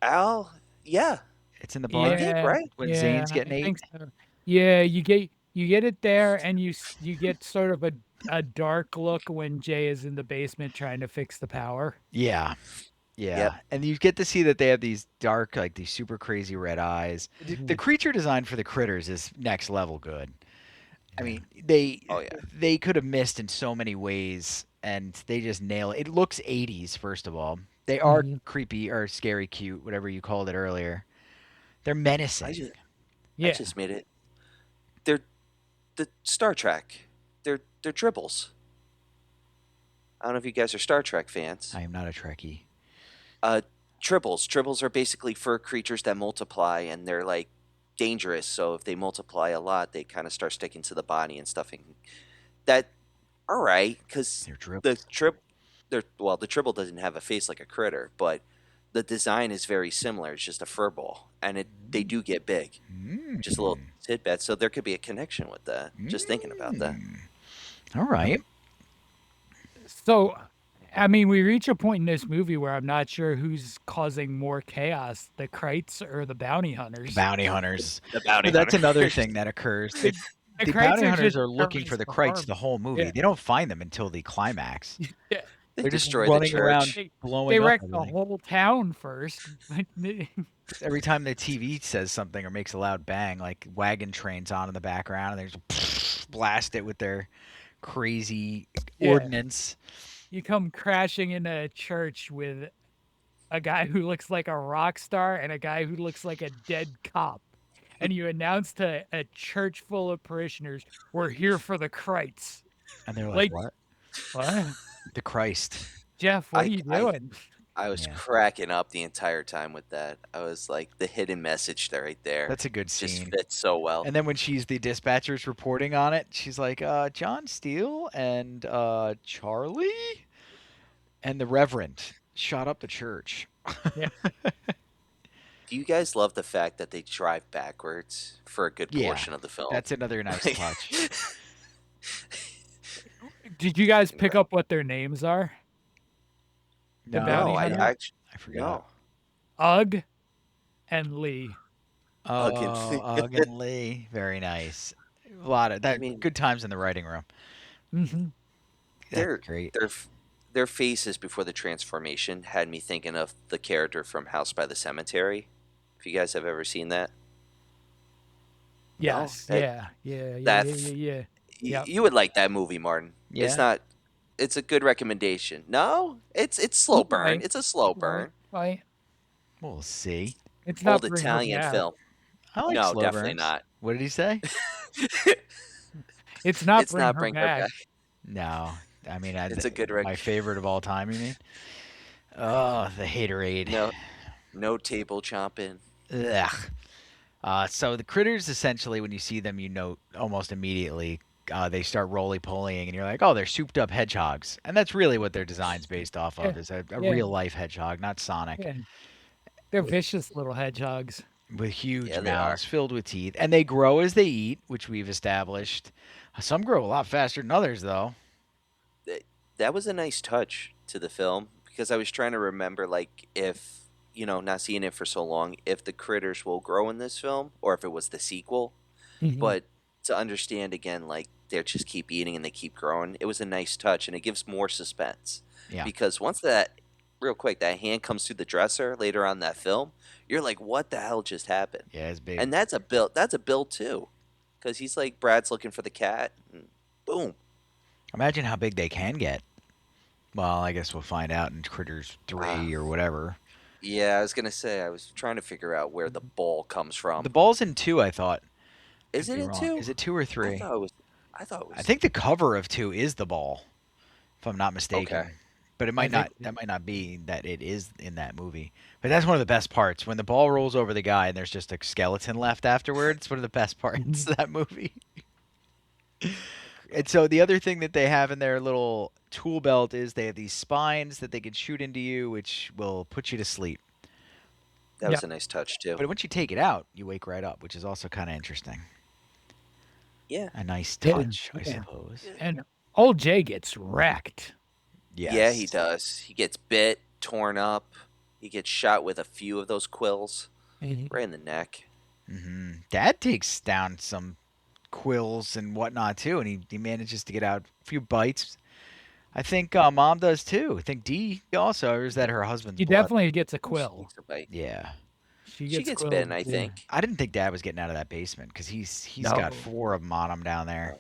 Al, yeah, It's in the I barn think, Yeah, right? when Zane's yeah, getting I ate? think so. Yeah, you get it there, and you get sort of a dark look when Jay is in the basement trying to fix the power. Yeah. Yep. Yeah. And you get to see that they have these dark, like these super crazy red eyes. The Mhm. creature design for the critters is next level good. I Yeah. mean, they Oh yeah. they could have missed in so many ways, and they just nail it. It looks 80s, first of all. They are Mhm. creepy or scary cute, whatever you called it earlier. They're I menacing. just I Yeah. just made it. They're the Star Trek. They're dribbles. I don't know if you guys are Star Trek fans. I am not a Trekkie. Uh, tribbles. Tribbles are basically fur creatures that multiply, and they're like dangerous. So if they multiply a lot, they kind of start sticking to the body and stuffing. That all right, because They're the dribbles. the tribble doesn't have a face like a critter, but the design is very similar. It's just a fur ball, and they do get big. Just a little Mm. tidbit. So there could be a connection with that. Just thinking about that. Mm. All right. So, I mean, we reach a point in this movie where I'm not sure who's causing more chaos, the Krites or the bounty The hunters. bounty hunters. The So bounty that's another hunters. thing that occurs. The the The Krites bounty are hunters just are looking for terrorists the for Krites harm. the whole movie. Yeah. They don't find them until the climax. Yeah. They They're just destroy the running around church. They blowing they up wrecked the everything. whole town first. But Every time the TV says something or makes a loud bang, like wagon trains on in the background, and they just blast it with their crazy yeah, ordnance. you come crashing into a church with a guy who looks like a rock star and a guy who looks like a dead cop. And you announce to a church full of parishioners, "We're here for the Krites." And they're like, Like, what? what? The Christ. Jeff, what are I you I doing? I was Yeah. cracking up the entire time with that. I was like, the hidden message there, right there, That's a good just scene. fits so well. And then when she's the dispatcher's reporting on it, she's like, John Steele and Charlie and the Reverend shot up the church. Yeah. Do you guys love the fact that they drive backwards for a good Yeah. portion of the film? That's another nice Like, touch. Did you guys pick right. up what their names are? The No, bounty No, I hunters? actually I forgot. no. Ugg and Lee. Again, Oh, Ugg and Lee. Very nice. A lot of I that. mean, Good times in the writing room. Mhm. That's their great. their f- their faces before the transformation had me thinking of the character from House by the Cemetery. If you guys have ever seen that, no, Yes. Yeah. Yeah. Yeah. that Yeah. Yeah. Yeah. Yep. you would like that movie, Martin. It's Yeah. not. It's a good recommendation. No, it's slow You burn. might. It's a slow You might. burn. Might. We'll see. It's Old not bring her Italian back. film. I like No, slow definitely burns. not. What did he say? It's not It's bring not her bring her back. back. No. I mean, It's a good my favorite of all time, you mean? Oh, the haterade. No, no table chomping. Ugh. So the critters, essentially, when you see them, you know almost immediately they start roly-polying, and you're like, oh, they're souped-up hedgehogs. And that's really what their design's based off Yeah. of, is a Yeah. real-life hedgehog, not Sonic, Yeah. They're vicious little hedgehogs. with huge Yeah, they are. mouths filled with teeth. And they grow as they eat, which we've established. Some grow a lot faster than others, though. That was a nice touch to the film because I was trying to remember, like, if not seeing it for so long, if the critters will grow in this film or if it was the sequel. Mhm. But to understand again, like they just keep eating and they keep growing, it was a nice touch and it gives more suspense. Yeah. Because once that, real quick, that hand comes through the dresser later on in that film, you're like, what the hell just happened? Yeah, it's big. And that's a build. That's a build too, because he's like Brad's looking for the cat, and boom. Imagine how big they can get. Well, I guess we'll find out in Critters Uh, 3 or whatever. yeah, I was gonna say I was trying to figure out where the ball comes from. The ball's in 2, I thought. Is Could it be in wrong. two? Is it 2 or I 3? thought it was. I thought it I was. think the cover of 2 is the ball, if I'm not Okay. mistaken. But it I might think not. That might not be that it is in that movie. But that's one of the best parts when the ball rolls over the guy and there's just a skeleton left afterwards. It's one of the best parts of that movie. And so the other thing that they have in their little tool belt is they have these spines that they can shoot into you, which will put you to sleep. That was a nice touch too. But once you take it out, you wake right up, which is also kind of interesting. Yeah. A nice Yeah, touch, I yeah. suppose. And old Jay gets wrecked. Yeah, he Yes. does. He gets bit, torn up. He gets shot with a few of those quills right in the neck. Dad takes down some quills and whatnot too, and he manages to get out a few bites. I think Mom does too. I think Dee also, or is that her husband's He blood? definitely gets a She quill. takes a bite. Yeah. She She gets gets quilled. bitten, I Yeah. think. I didn't think Dad was getting out of that basement because he's got No. 4 of them on him down there.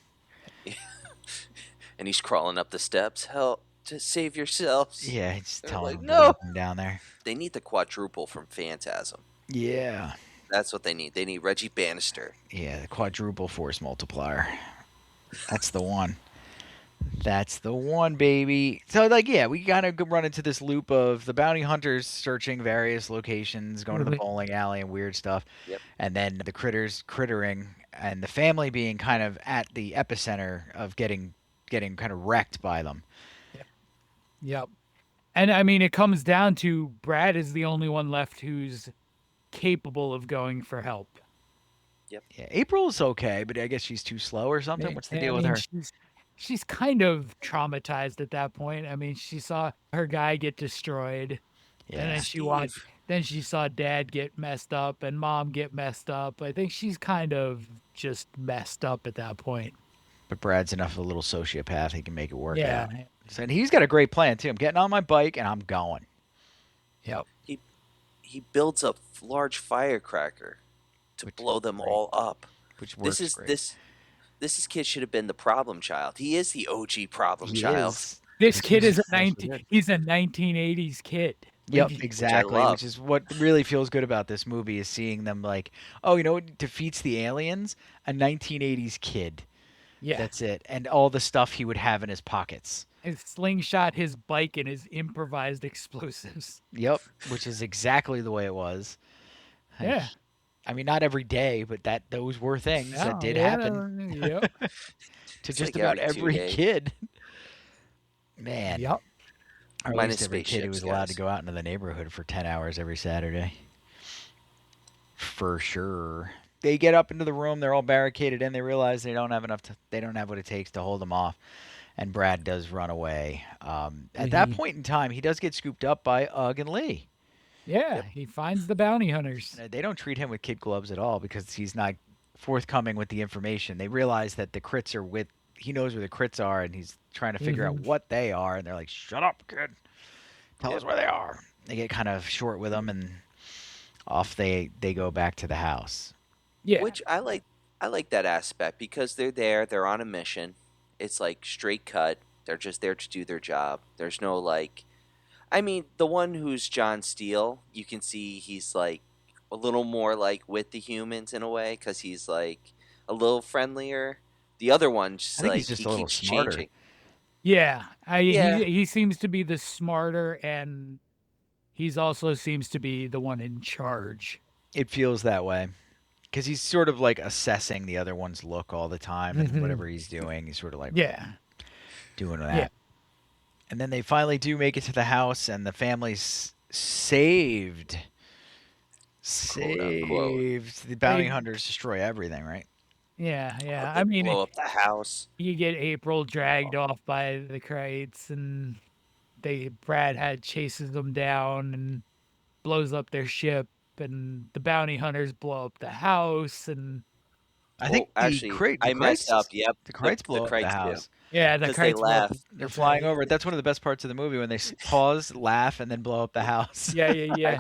And he's crawling up the steps. Help to save yourselves. Yeah, he's They're telling like, him no. to leave him down there. They need the quadruple from Phantasm. Yeah. That's what they need. They need Reggie Bannister. Yeah, the quadruple force multiplier. That's the one. That's the one, baby. So, like, yeah, we kind of run into this loop of the bounty hunters searching various locations, going to the Really? bowling alley and weird stuff. Yep. And then the critters crittering and the family being kind of at the epicenter of getting kind of wrecked by them. Yep. And I mean, it comes down to Brad is the only one left who's capable of going for help. Yeah, April's okay, but I guess she's too slow or something. What's the deal with her? She's kind of traumatized at that point. I mean, she saw her guy get destroyed, and Yeah. then then she saw Dad get messed up and Mom get messed up. I think she's kind of just messed up at that point. But Brad's enough of a little sociopath; he can make it work Yeah. out. So, and he's got a great plan too. I'm getting on my bike and I'm going. Yep. He builds a large firecracker to Which blow is them great. all up. Which works This is great. this kid should have been the problem child. He is the OG problem He child. is. This kid is Good. he's a 1980s kid. Yep, Like, exactly. love. Which is what really feels good about this movie is seeing them like, oh, you know what defeats the aliens? A 1980s kid. yeah. That's it. And all the stuff he would have in his pockets. His slingshot, his bike, and his improvised explosives. Yep, which is exactly the way it was. Yeah. I mean, not every day, but those were things that did Yeah, happen Yep. to It's just like about every 2 every days. kid. Man. Yep. Or at Minus least every kid who was spaceships, allowed to guys. go out into the neighborhood for 10 hours every Saturday. For sure. They get up into the room. They're all barricaded in. They realize they don't have enough. They don't have what it takes to hold them off. And Brad does run away. At that point in time, he does get scooped up by Ugg and Lee. Yeah. He finds the bounty hunters. They don't treat him with kid gloves at all because he's not forthcoming with the information. They realize that the crits are with. He knows where the crits are, and he's trying to figure out what they are. And they're like, "Shut up, kid! Tell us where they are." They get kind of short with them, and off they go back to the house. Yeah. Which I like that aspect because they're there, they're on a mission. It's like straight cut. They're just there to do their job. There's no like I mean, the one who's John Steele, you can see he's like a little more like with the humans in a way cuz he's like a little friendlier. The other one just I think like he's just he a little keeps smarter. changing. Yeah. Yeah. He seems to be the smarter, and he's also seems to be the one in charge. It feels that way because he's sort of like assessing the other one's look all the time, and whatever he's doing, he's sort of like Yeah. doing that. Yeah. And then they finally do make it to the house, and the family's saved. Quote, unquote. Saved. The bounty They- hunters destroy everything, right? Yeah. Yeah. They I mean, blow up the house. you get April dragged off by the crates, and Brad had chases them down and blows up their ship, and the bounty hunters blow up the house, and I think actually, I messed up. Yep. The crates blow up the Krites do. house. yeah, the 'Cause they crates blow up laugh. the- They're flying over it. That's one of the best parts of the movie when they pause, laugh, and then blow up the house. Yeah, yeah, yeah.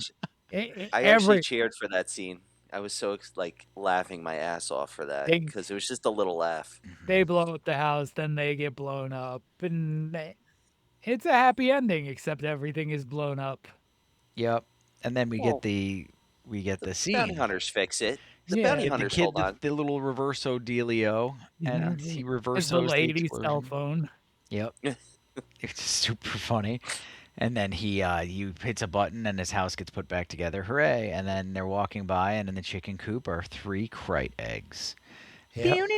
I actually cheered for that scene. I was so like laughing my ass off for that They- because it was just a little laugh. They blow up the house, then they get blown up, and it's a happy ending, except everything is blown up. Yep. And then we Well, get the Bounty scene. hunters fix it. The Yeah. bounty The hunters kid, hold on. the little reverso dealio, and he It's the reversos the lady's explosion. cell phone. Yep. It's super funny. And then he hits a button and his house gets put back together. Hooray. And then they're walking by and in the chicken coop are 3 Krite eggs. Yep.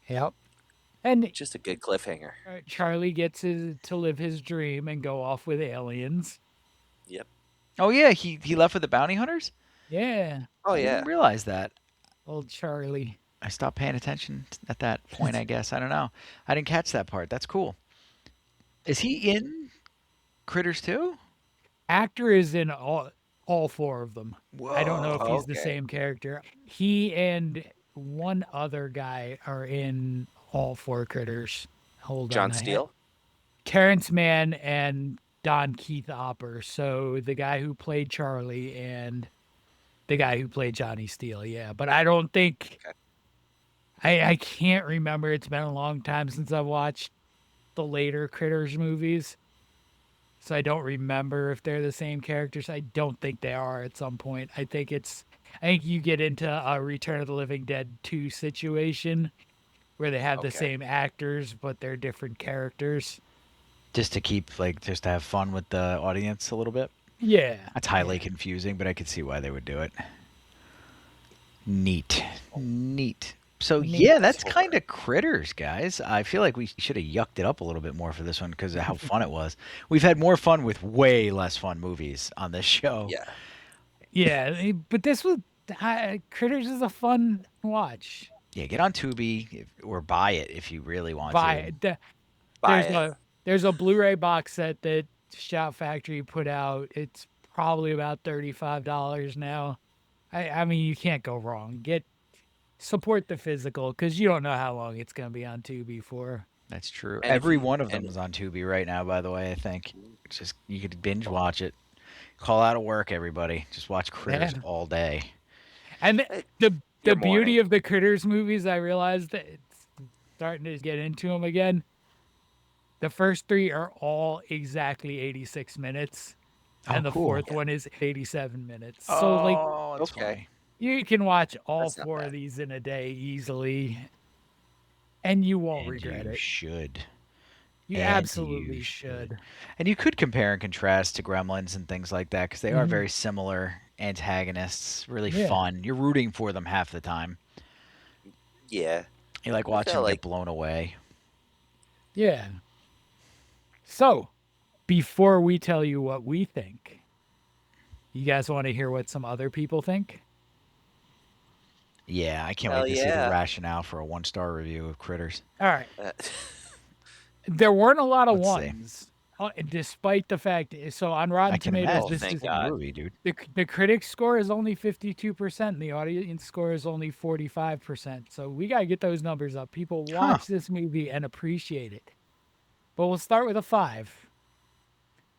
Yep. And Just a good cliffhanger. Charlie gets to live his dream and go off with aliens. Yep. Oh yeah, he left with the bounty hunters. Yeah, Oh I didn't yeah. realize that. old Charlie. I stopped paying attention at that point. I guess I don't know. I didn't catch that part. That's cool. Is he in Critters too? Actor is in all four of them. I don't know if Whoa. he's the Okay. same character. He and one other guy are in all four critters. Hold on, John I had Steele. Terrence Mann and Don Keith Opper. So the guy who played Charlie and the guy who played Johnny Steele. Yeah, but I don't think Okay. I can't remember. It's been a long time since I've watched the later Critters movies. So I don't remember if they're the same characters. I don't think they are at some point. I think you get into a Return of the Living Dead 2 situation where they have the Okay. same actors but they're different characters. Just to keep just to have fun with the audience a little bit. Yeah. That's highly Yeah. confusing, but I could see why they would do it. Neat. Neat. So yeah, Neat. that's kind of Critters, guys. I feel like we should have yucked it up a little bit more for this one because of how fun it was. We've had more fun with way less fun movies on this show. Yeah. Yeah, but this was Critters is a fun watch. Yeah, get on Tubi or buy it if you really want to. Buy Buy there's it. a Blu-ray box set that Shout Factory put out. It's probably about $35 now. I mean, you can't go wrong. Support the physical because you don't know how long it's gonna be on Tubi for. That's true. And if Every you one of them and is on Tubi right now, by the way, I think. It's just you could binge watch it. Call out of work, everybody. Just watch Critters Yeah. all day. And it, the your beauty morning. of the Critters movies, I realized that it's starting to get into them again. The first three are all exactly 86 minutes, Oh, and the cool. fourth one is 87 minutes. So like Oh, that's Okay. funny. you can watch all That's not four of bad. these in a day easily, and you won't And regret you it. should. You And absolutely you should. And you could compare and contrast to Gremlins and things like that because they are Mhm. very similar antagonists. Really Yeah. fun. You're rooting for them half the time. Yeah. You like I watching feel them get like blown away. Yeah. So, before we tell you what we think, you guys want to hear what some other people think? Yeah, I can't hell wait to see the yeah. rationale for a 1-star review of Critters. All right. Uh, There weren't a lot of Let's see. ones, despite the fact. So on I Rotten can Tomatoes, imagine. Oh, this thank is It's a God. movie, dude. the critic score is only 52%. The audience score is only 45%. So we gotta get those numbers up. People Huh. watch this movie and appreciate it. But we'll start with a 5.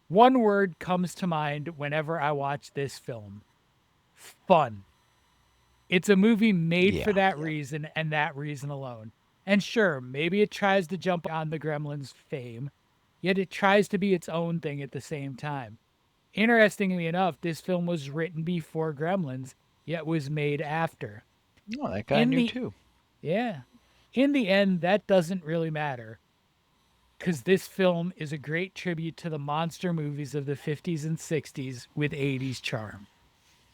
One word comes to mind whenever I watch this film: fun. It's a movie made for Yeah. that reason and that reason alone. And sure, maybe it tries to jump on the Gremlins fame, yet it tries to be its own thing at the same time. Interestingly enough, this film was written before Gremlins, yet was made after. Oh, that guy In knew the too. yeah, in the end, that doesn't really matter, because this film is a great tribute to the monster movies of the 50s and 60s with 80s charm.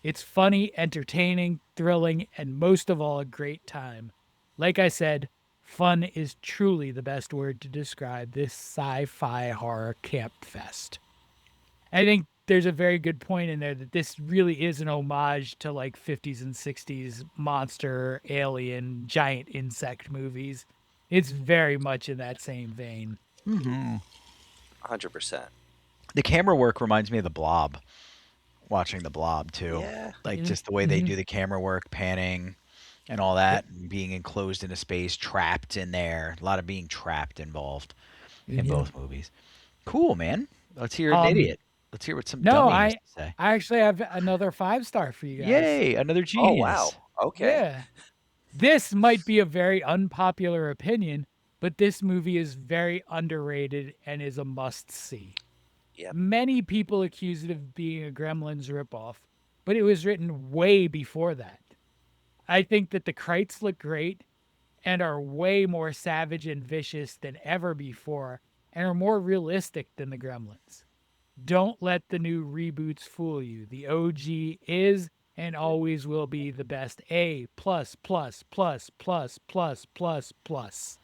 It's funny, entertaining, thrilling, and most of all, a great time. Like I said, fun is truly the best word to describe this sci-fi horror camp fest. I think there's a very good point in there that this really is an homage to like 50s and 60s monster, alien, giant insect movies. It's very much in that same vein. 100%. The camera work reminds me of The Blob. Watching The Blob too. Yeah. Like Mhm, just the way they mhm. do the camera work, panning and all that, and being enclosed in a space, trapped in there. A lot of being trapped involved in Yeah. both movies. Cool, man. Let's hear an Um, idiot. Let's hear what some no, dummy has to say. I actually have another 5-star for you guys. Yay, another Oh wow. genius. Okay. Yeah. This might be a very unpopular opinion, but this movie is very underrated and is a must see. Yep. Many people accuse it of being a Gremlins ripoff, but it was written way before that. I think that the Krites look great and are way more savage and vicious than ever before and are more realistic than the Gremlins. Don't let the new reboots fool you. The OG is and always will be the best. A plus plus plus plus plus plus plus.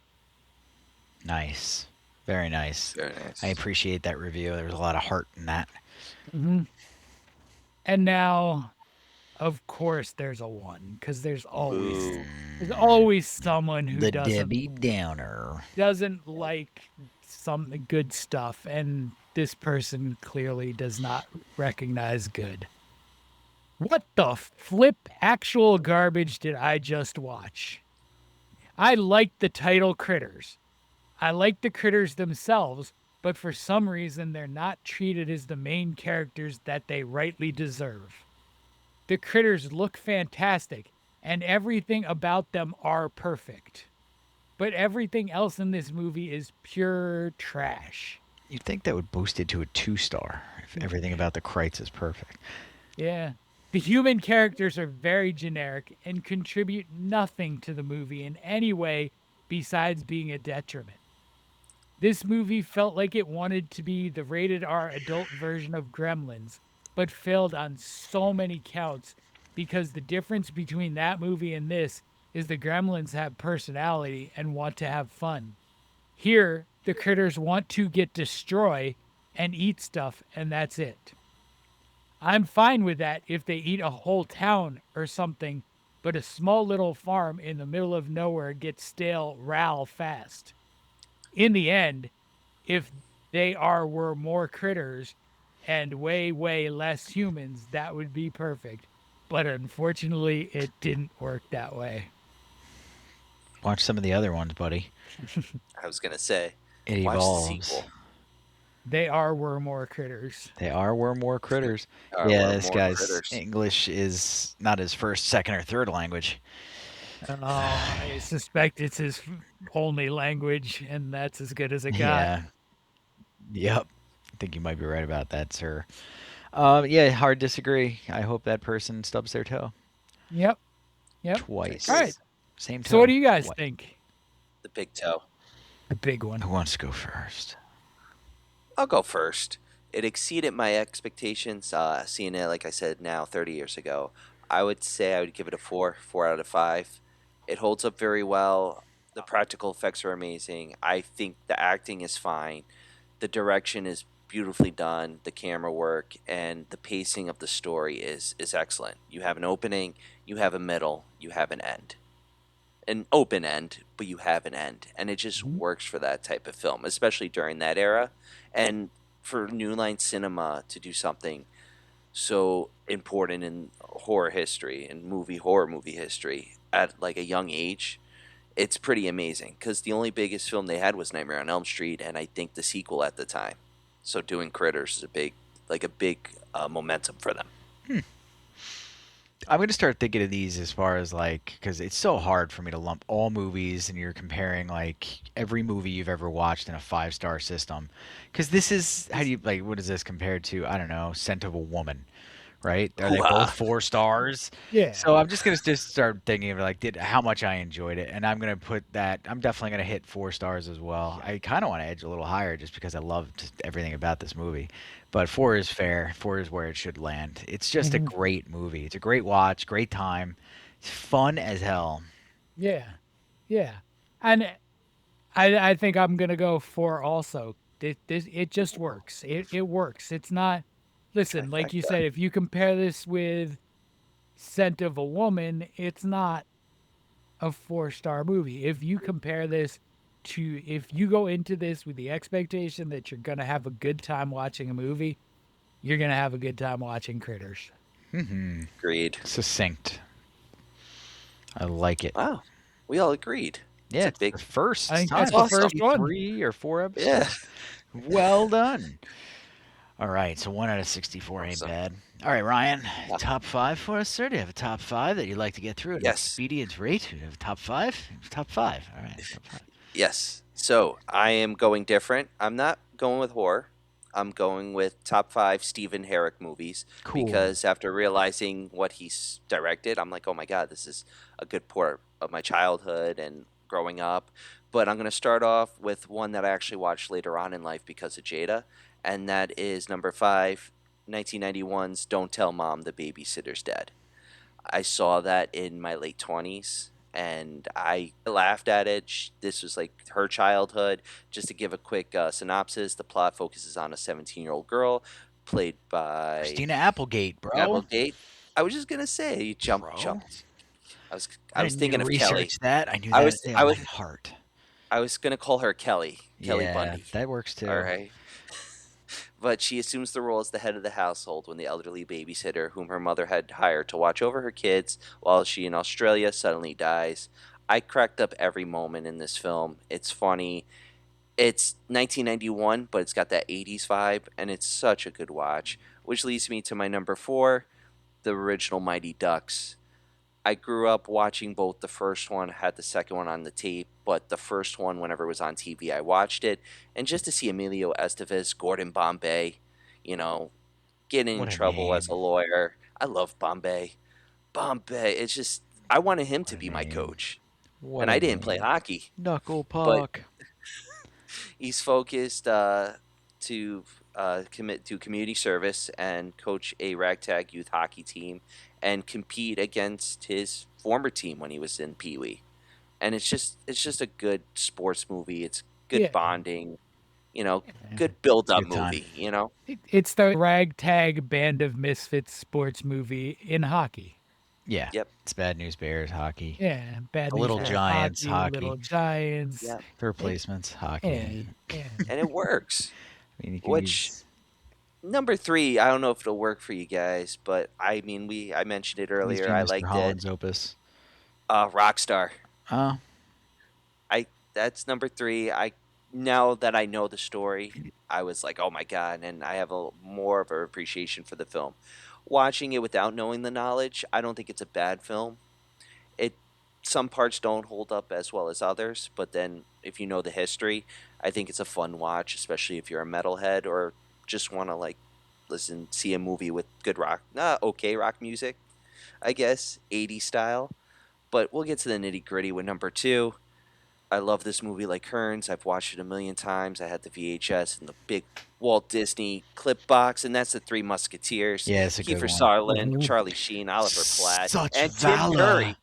Nice. Very nice. Very nice. I appreciate that review. There was a lot of heart in that. Mm-hmm. And now, of course, there's a 1 because Boo. there's always someone who The Debbie Downer. doesn't like some good stuff, and this person clearly does not recognize good. What the flip actual garbage did I just watch? I liked the title Critters. I like the critters themselves, but for some reason they're not treated as the main characters that they rightly deserve. The critters look fantastic, and everything about them are perfect. But everything else in this movie is pure trash. You'd think that would boost it to a 2-star if everything about the Kreitz is perfect. Yeah. The human characters are very generic and contribute nothing to the movie in any way besides being a detriment. This movie felt like it wanted to be the rated R adult version of Gremlins, but failed on so many counts because the difference between that movie and this is the Gremlins have personality and want to have fun. Here, the critters want to get destroy and eat stuff, and that's it. I'm fine with that if they eat a whole town or something, but a small little farm in the middle of nowhere gets stale real fast. In the end, if were more critters and way less humans, that would be perfect. But unfortunately, it didn't work that way. Watch some of the other ones, buddy. I was gonna say, It watch the evolves. sequel. Were more critters. They were more critters. Were Yeah, this more guy's critters. English is not his first, second, or third language. I suspect it's his only language, and that's as good as it got. Yeah. Yep. I think you might be right about that, sir. Yeah, hard disagree. I hope that person stubs their toe Yep. twice. All right. Same toe. So, what do you guys Twice. think? The big toe. The big one. Who wants to go first? I'll go first. It exceeded my expectations. Seeing it, like I said, now 30 years ago, I would say I would give it a 4 out of 5. It holds up very well. The practical effects are amazing. I think the acting is fine. The direction is beautifully done. The camera work and the pacing of the story is excellent. You have an opening, you have a middle, you have an end. An open end, but you have an end, and it just works for that type of film, especially during that era. And for New Line Cinema to do something so important in horror history and horror movie history at like a young age, it's pretty amazing. Because the only biggest film they had was Nightmare on Elm Street, and I think the sequel at the time. So doing Critters is a big momentum for them. I'm going to start thinking of these as far as like, because it's so hard for me to lump all movies and you're comparing like every movie you've ever watched in a 5-star system. Because this is, how do you, like, what is this compared to? I don't know, Scent of a Woman, right? Are they both 4 stars? Yeah. So I'm just going to just start thinking of like, how much I enjoyed it. And I'm going to put that, I'm definitely going to hit 4 stars as well. I kind of want to edge a little higher just because I loved everything about this movie. But 4 is fair. 4 is where it should land. It's just a great movie. It's a great watch, great time. It's fun as hell. Yeah. And I think I'm gonna go 4 also. It just works. It works. It's not. Listen, like you said, if you compare this with Scent of a Woman, it's not a 4-star movie. If you compare this to, if you go into this with the expectation that you're gonna have a good time watching a movie, you're gonna have a good time watching Critters. Agreed. Succinct. I like it. Wow, we all agreed. Yeah, it's a big the first I think time. that's the first one. 3 or 4 episodes. Yeah. Well done. All right, so 1 out of 64 ain't Awesome. bad. All right, Ryan, top 5 for us, sir? Do you have a top 5 that you'd like to get through at an Yes. expedient rate? Do you have a top 5? Top 5. All right, top 5. Yes. So I am going different. I'm not going with horror. I'm going with top 5 Stephen Herrick movies. Cool. Because after realizing what he's directed, I'm like, oh my God, this is a good part of my childhood and growing up. But I'm going to start off with one that I actually watched later on in life because of Jada. And that is number 5, 1991's Don't Tell Mom the Babysitter's Dead. I saw that in my late 20s and I laughed at it. This was like her childhood. Just to give a quick synopsis, the plot focuses on a 17-year-old girl played by Christina Applegate, bro. Applegate. I was just gonna say you Bro. jumped. I was I I was didn't need to thinking of Kelly. research that. I knew I that was I in my was heart. I was gonna call her Kelly. Kelly Yeah, Bundy. that works All too. right. But she assumes the role as the head of the household when the elderly babysitter, whom her mother had hired to watch over her kids while she in Australia, suddenly dies. I cracked up every moment in this film. It's funny. It's 1991, but it's got that 80s vibe, and it's such a good watch. Which leads me to my number four, the original Mighty Ducks. I grew up watching both the first one, had the second one on the tape, but the first one, whenever it was on TV, I watched it. And just to see Emilio Estevez, Gordon Bombay, you know, getting in What a trouble as name. a lawyer. I love Bombay. Bombay, it's just, I wanted him What to a be my name. coach. What And a I didn't play name. hockey, Knuckle but puck. he's focused to commit to community service and coach a ragtag youth hockey team and compete against his former team when he was in Pee Wee. And it's just a good sports movie. It's good Yeah. bonding, Yeah. good build up Good time. movie. It's the ragtag band of misfits sports movie in hockey. Yeah. Yep. It's Bad News Bears hockey. Yeah, Bad The News Little Bears Giants hockey, hockey. Little Giants. Yep. The It, Replacements hockey. yeah, yeah. And it works. I mean, you could Which use number three, I don't know if it'll work for you guys, but I mean I mentioned it at least earlier. be I Mr. liked it. Holland's opus. Rockstar. Oh, I That's number three. I Now that I know the story, I was like, oh my god, and I have a more of an appreciation for the film. Watching it without knowing the knowledge, I don't think it's a bad film. It Some parts don't hold up as well as others, but then if you know the history, I think it's a fun watch, especially if you're a metalhead or just want to like see a movie with good rock, okay rock music, I guess, 80s style. But we'll get to the nitty gritty with number two. I love this movie like Hearns. I've watched it a million times. I had the VHS and the big Walt Disney clip box, and that's the Three Musketeers: yeah, it's a good Kiefer one. Sutherland, Ooh, Charlie Sheen, Oliver Platt, Such and Tim valor. Curry.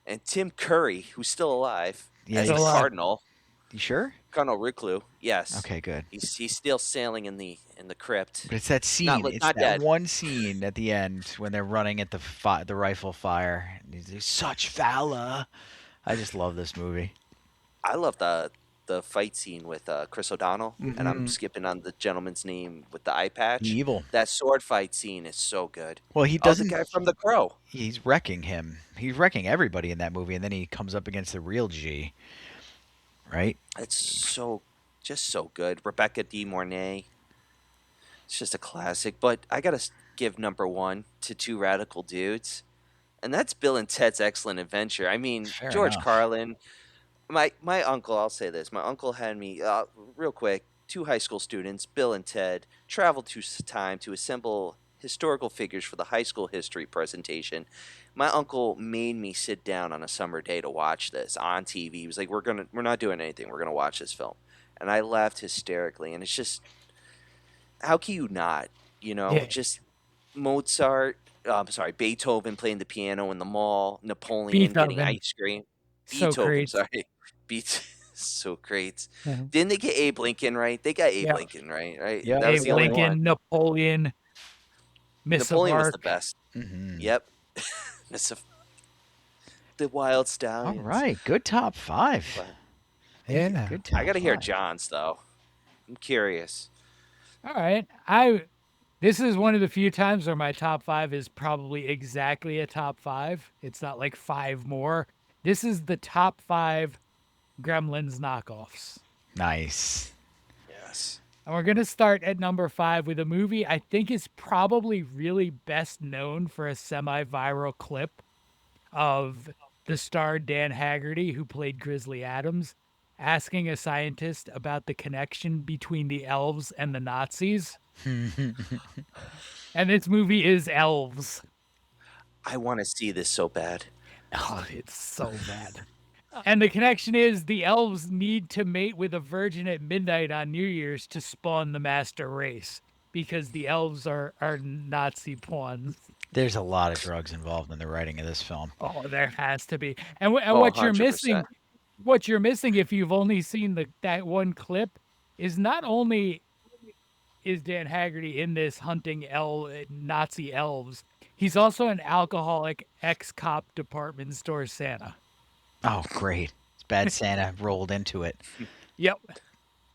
And Tim Curry, who's still alive Yeah, as the still he's. alive. Cardinal, You sure? Cardinal Reclus. Yes, Okay, good. he's still sailing in the crypt. But it's that scene. It's Not that dead. one scene at the end when they're running at the rifle fire. He's such valor. I just love this movie. I love the fight scene with Chris O'Donnell, and I'm Mm-hmm. skipping on the gentleman's name with the eye patch. Evil. That sword fight scene is so good. Well, he Oh, the doesn't. guy from The Crow. He's wrecking him. He's wrecking everybody in that movie, and then he comes up against the real G, right? It's just so good. Rebecca De Mornay. It's just a classic. But I gotta give number one to Two Radical Dudes, and that's Bill and Ted's Excellent Adventure. I mean, Fair George enough. Carlin. My uncle. I'll say this. My uncle had me real quick. Two high school students, Bill and Ted, traveled to time to assemble historical figures for the high school history presentation. My uncle made me sit down on a summer day to watch this on TV. He was like, we're not doing anything. We're gonna watch this film," and I laughed hysterically. And it's just, how can you not? Yeah, Just Mozart. I'm sorry, Beethoven playing the piano in the mall. Napoleon getting Beethoven, ice cream. so Beethoven, great. sorry. Beat so great. Mhm. Didn't they get Abe Lincoln right? They got Abe Yeah, Lincoln right, right? Yep. That was Abe the only one. Lincoln, Napoleon, Miss of Napoleon was the Arc. best. Mm-hmm. Yep. Miss of the Wild All Stallions. right, good top five. But Yeah. Good I top gotta hear five. John's though. I'm curious. All right. This is one of the few times where my top five is probably exactly a top five. It's not like five more. This is the top five Gremlins knockoffs. Nice. Yes. And we're going to start at number five with a movie I think is probably really best known for a semi viral clip of the star Dan Haggerty, who played Grizzly Adams, asking a scientist about the connection between the elves and the Nazis. And this movie is Elves. I want to see this so bad. Oh, it's so bad. And the connection is the elves need to mate with a virgin at midnight on New Year's to spawn the master race because the elves are Nazi pawns. There's a lot of drugs involved in the writing of this film. Oh, there has to be. And Oh, what you're 100%. missing if you've only seen that one clip is not only is Dan Haggerty in this hunting Nazi elves. He's also an alcoholic ex-cop department store Santa. Oh, great. It's Bad Santa rolled into it. Yep.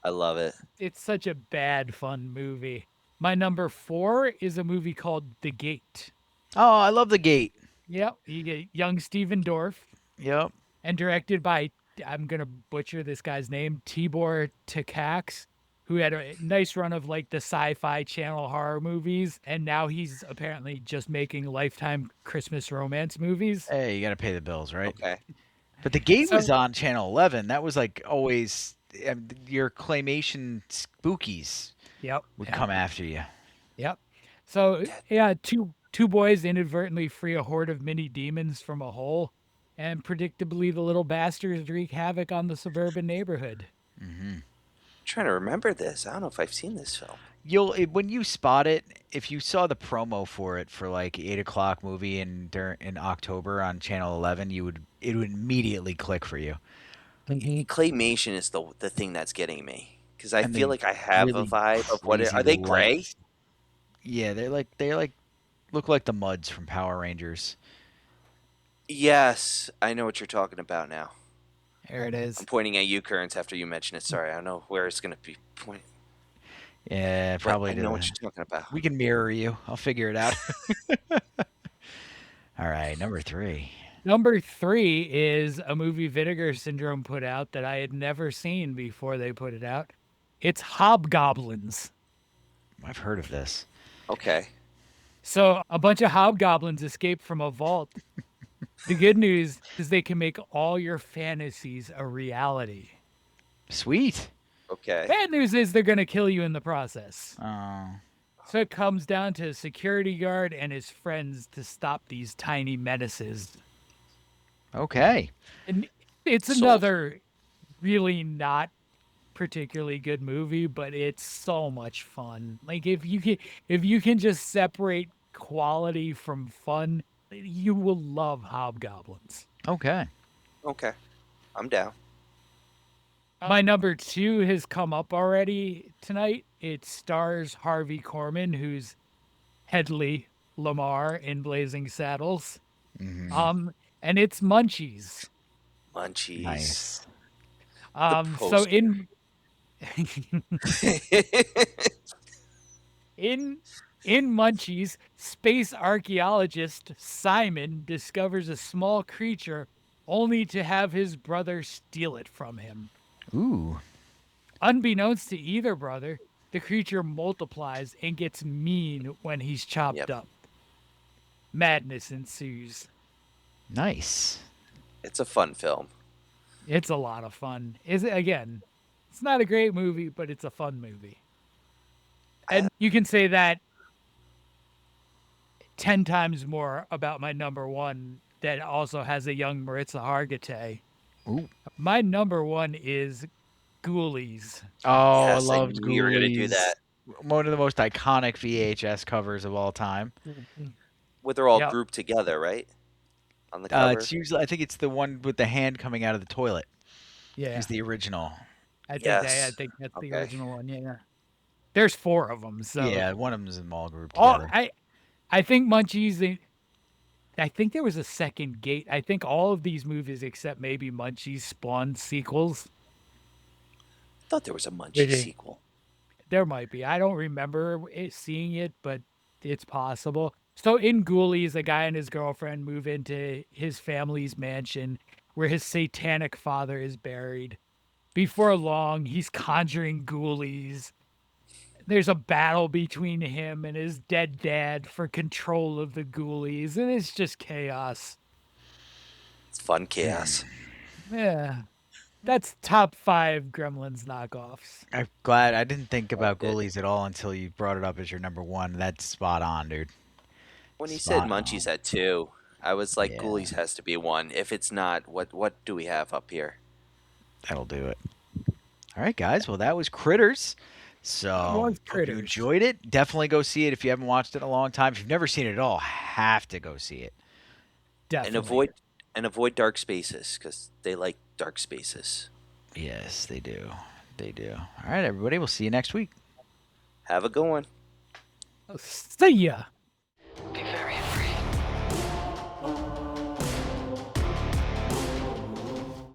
I love it. It's such a bad, fun movie. My number 4 is a movie called The Gate. Oh, I love The Gate. Yep. You get young Steven Dorff Yep. and directed by, I'm going to butcher this guy's name, Tibor Takacs, who had a nice run of like the Sci-Fi Channel horror movies. And now he's apparently just making Lifetime Christmas romance movies. Hey, you got to pay the bills, right? Okay. But The Gate So- was on Channel 11. That was like always your claymation spookies Yep. would yep. come after you. Yep. So yeah, two boys inadvertently free a horde of mini demons from a hole, and predictably the little bastards wreak havoc on the suburban neighborhood. I'm trying to remember this. I don't know if I've seen this film. When you spot it, if you saw the promo for it for like 8 o'clock movie in October on Channel 11, it would immediately click for you. Claymation is the thing that's getting me because I And feel they like I have really a vibe of what crazy are they gray? lights. Yeah, they look like the Muds from Power Rangers. Yes, I know what you're talking about now. There it is. I'm pointing at you, Currents, after you mention it. Sorry, I don't know where it's going to be pointing. Yeah, But probably. I know what you're talking about. We can mirror you. I'll figure it out. All right, number 3. Number 3 is a movie Vinegar Syndrome put out that I had never seen before they put it out. It's Hobgoblins. I've heard of this. Okay. So a bunch of hobgoblins escape from a vault. The good news is they can make all your fantasies a reality. Sweet. Okay. Bad news is they're going to kill you in the process. Oh. So it comes down to a security guard and his friends to stop these tiny menaces. Okay. And it's Sold. another really not particularly good movie, but it's so much fun. Like if you can just separate quality from fun, you will love Hobgoblins. Okay. Okay. I'm down. My number 2 has come up already tonight. It stars Harvey Korman, who's Hedley Lamar in Blazing Saddles. And it's Munchies. Munchies. Nice. So in Munchies, space archaeologist Simon discovers a small creature only to have his brother steal it from him. Ooh. Unbeknownst to either brother, the creature multiplies and gets mean when he's chopped Yep. up. Madness ensues. Nice. It's a fun film. It's a lot of fun. It's not a great movie, but it's a fun movie. And you can say that 10 times more about my number 1 that also has a young Maritza Hargitay. Ooh. My number 1 is Ghoulies. Oh, Yes, I I loved knew you were gonna do Ghoulies. that. One of the most iconic VHS covers of all time. Where they're all Yep. grouped together, right? On the cover. It's usually, I think it's the one with the hand coming out of the toilet. Yeah, Is the original. I think Yes. that's the Okay. original one. Yeah, there's 4 of them. So Yeah, one of them is them all grouped all together. I think Munchies. I think there was a second Gate. I think all of these movies, except maybe Munchies, spawned sequels. I thought there was a Munchie Really? sequel. There might be. I don't remember seeing it, but it's possible. So in Ghoulies, a guy and his girlfriend move into his family's mansion where his satanic father is buried. Before long, he's conjuring ghoulies. There's a battle between him and his dead dad for control of the ghoulies, and it's just chaos. It's fun chaos. Yeah. That's top 5 Gremlins knockoffs. I'm glad I didn't think about Okay. Ghoulies at all until you brought it up as your number 1. That's spot on, dude. When he Spot said Munchies at 2, I was like, Yeah. Ghoulies has to be 1. If it's not, what do we have up here? That'll do it. All right, guys. Well, that was Critters. So, was hope you Critters. enjoyed it. Definitely go see it if you haven't watched it in a long time. If you've never seen it at all, have to go see it. Definitely. And avoid dark spaces because they like dark spaces. Yes, they do. They do. All right, everybody. We'll see you next week. Have a good one. See ya. Be very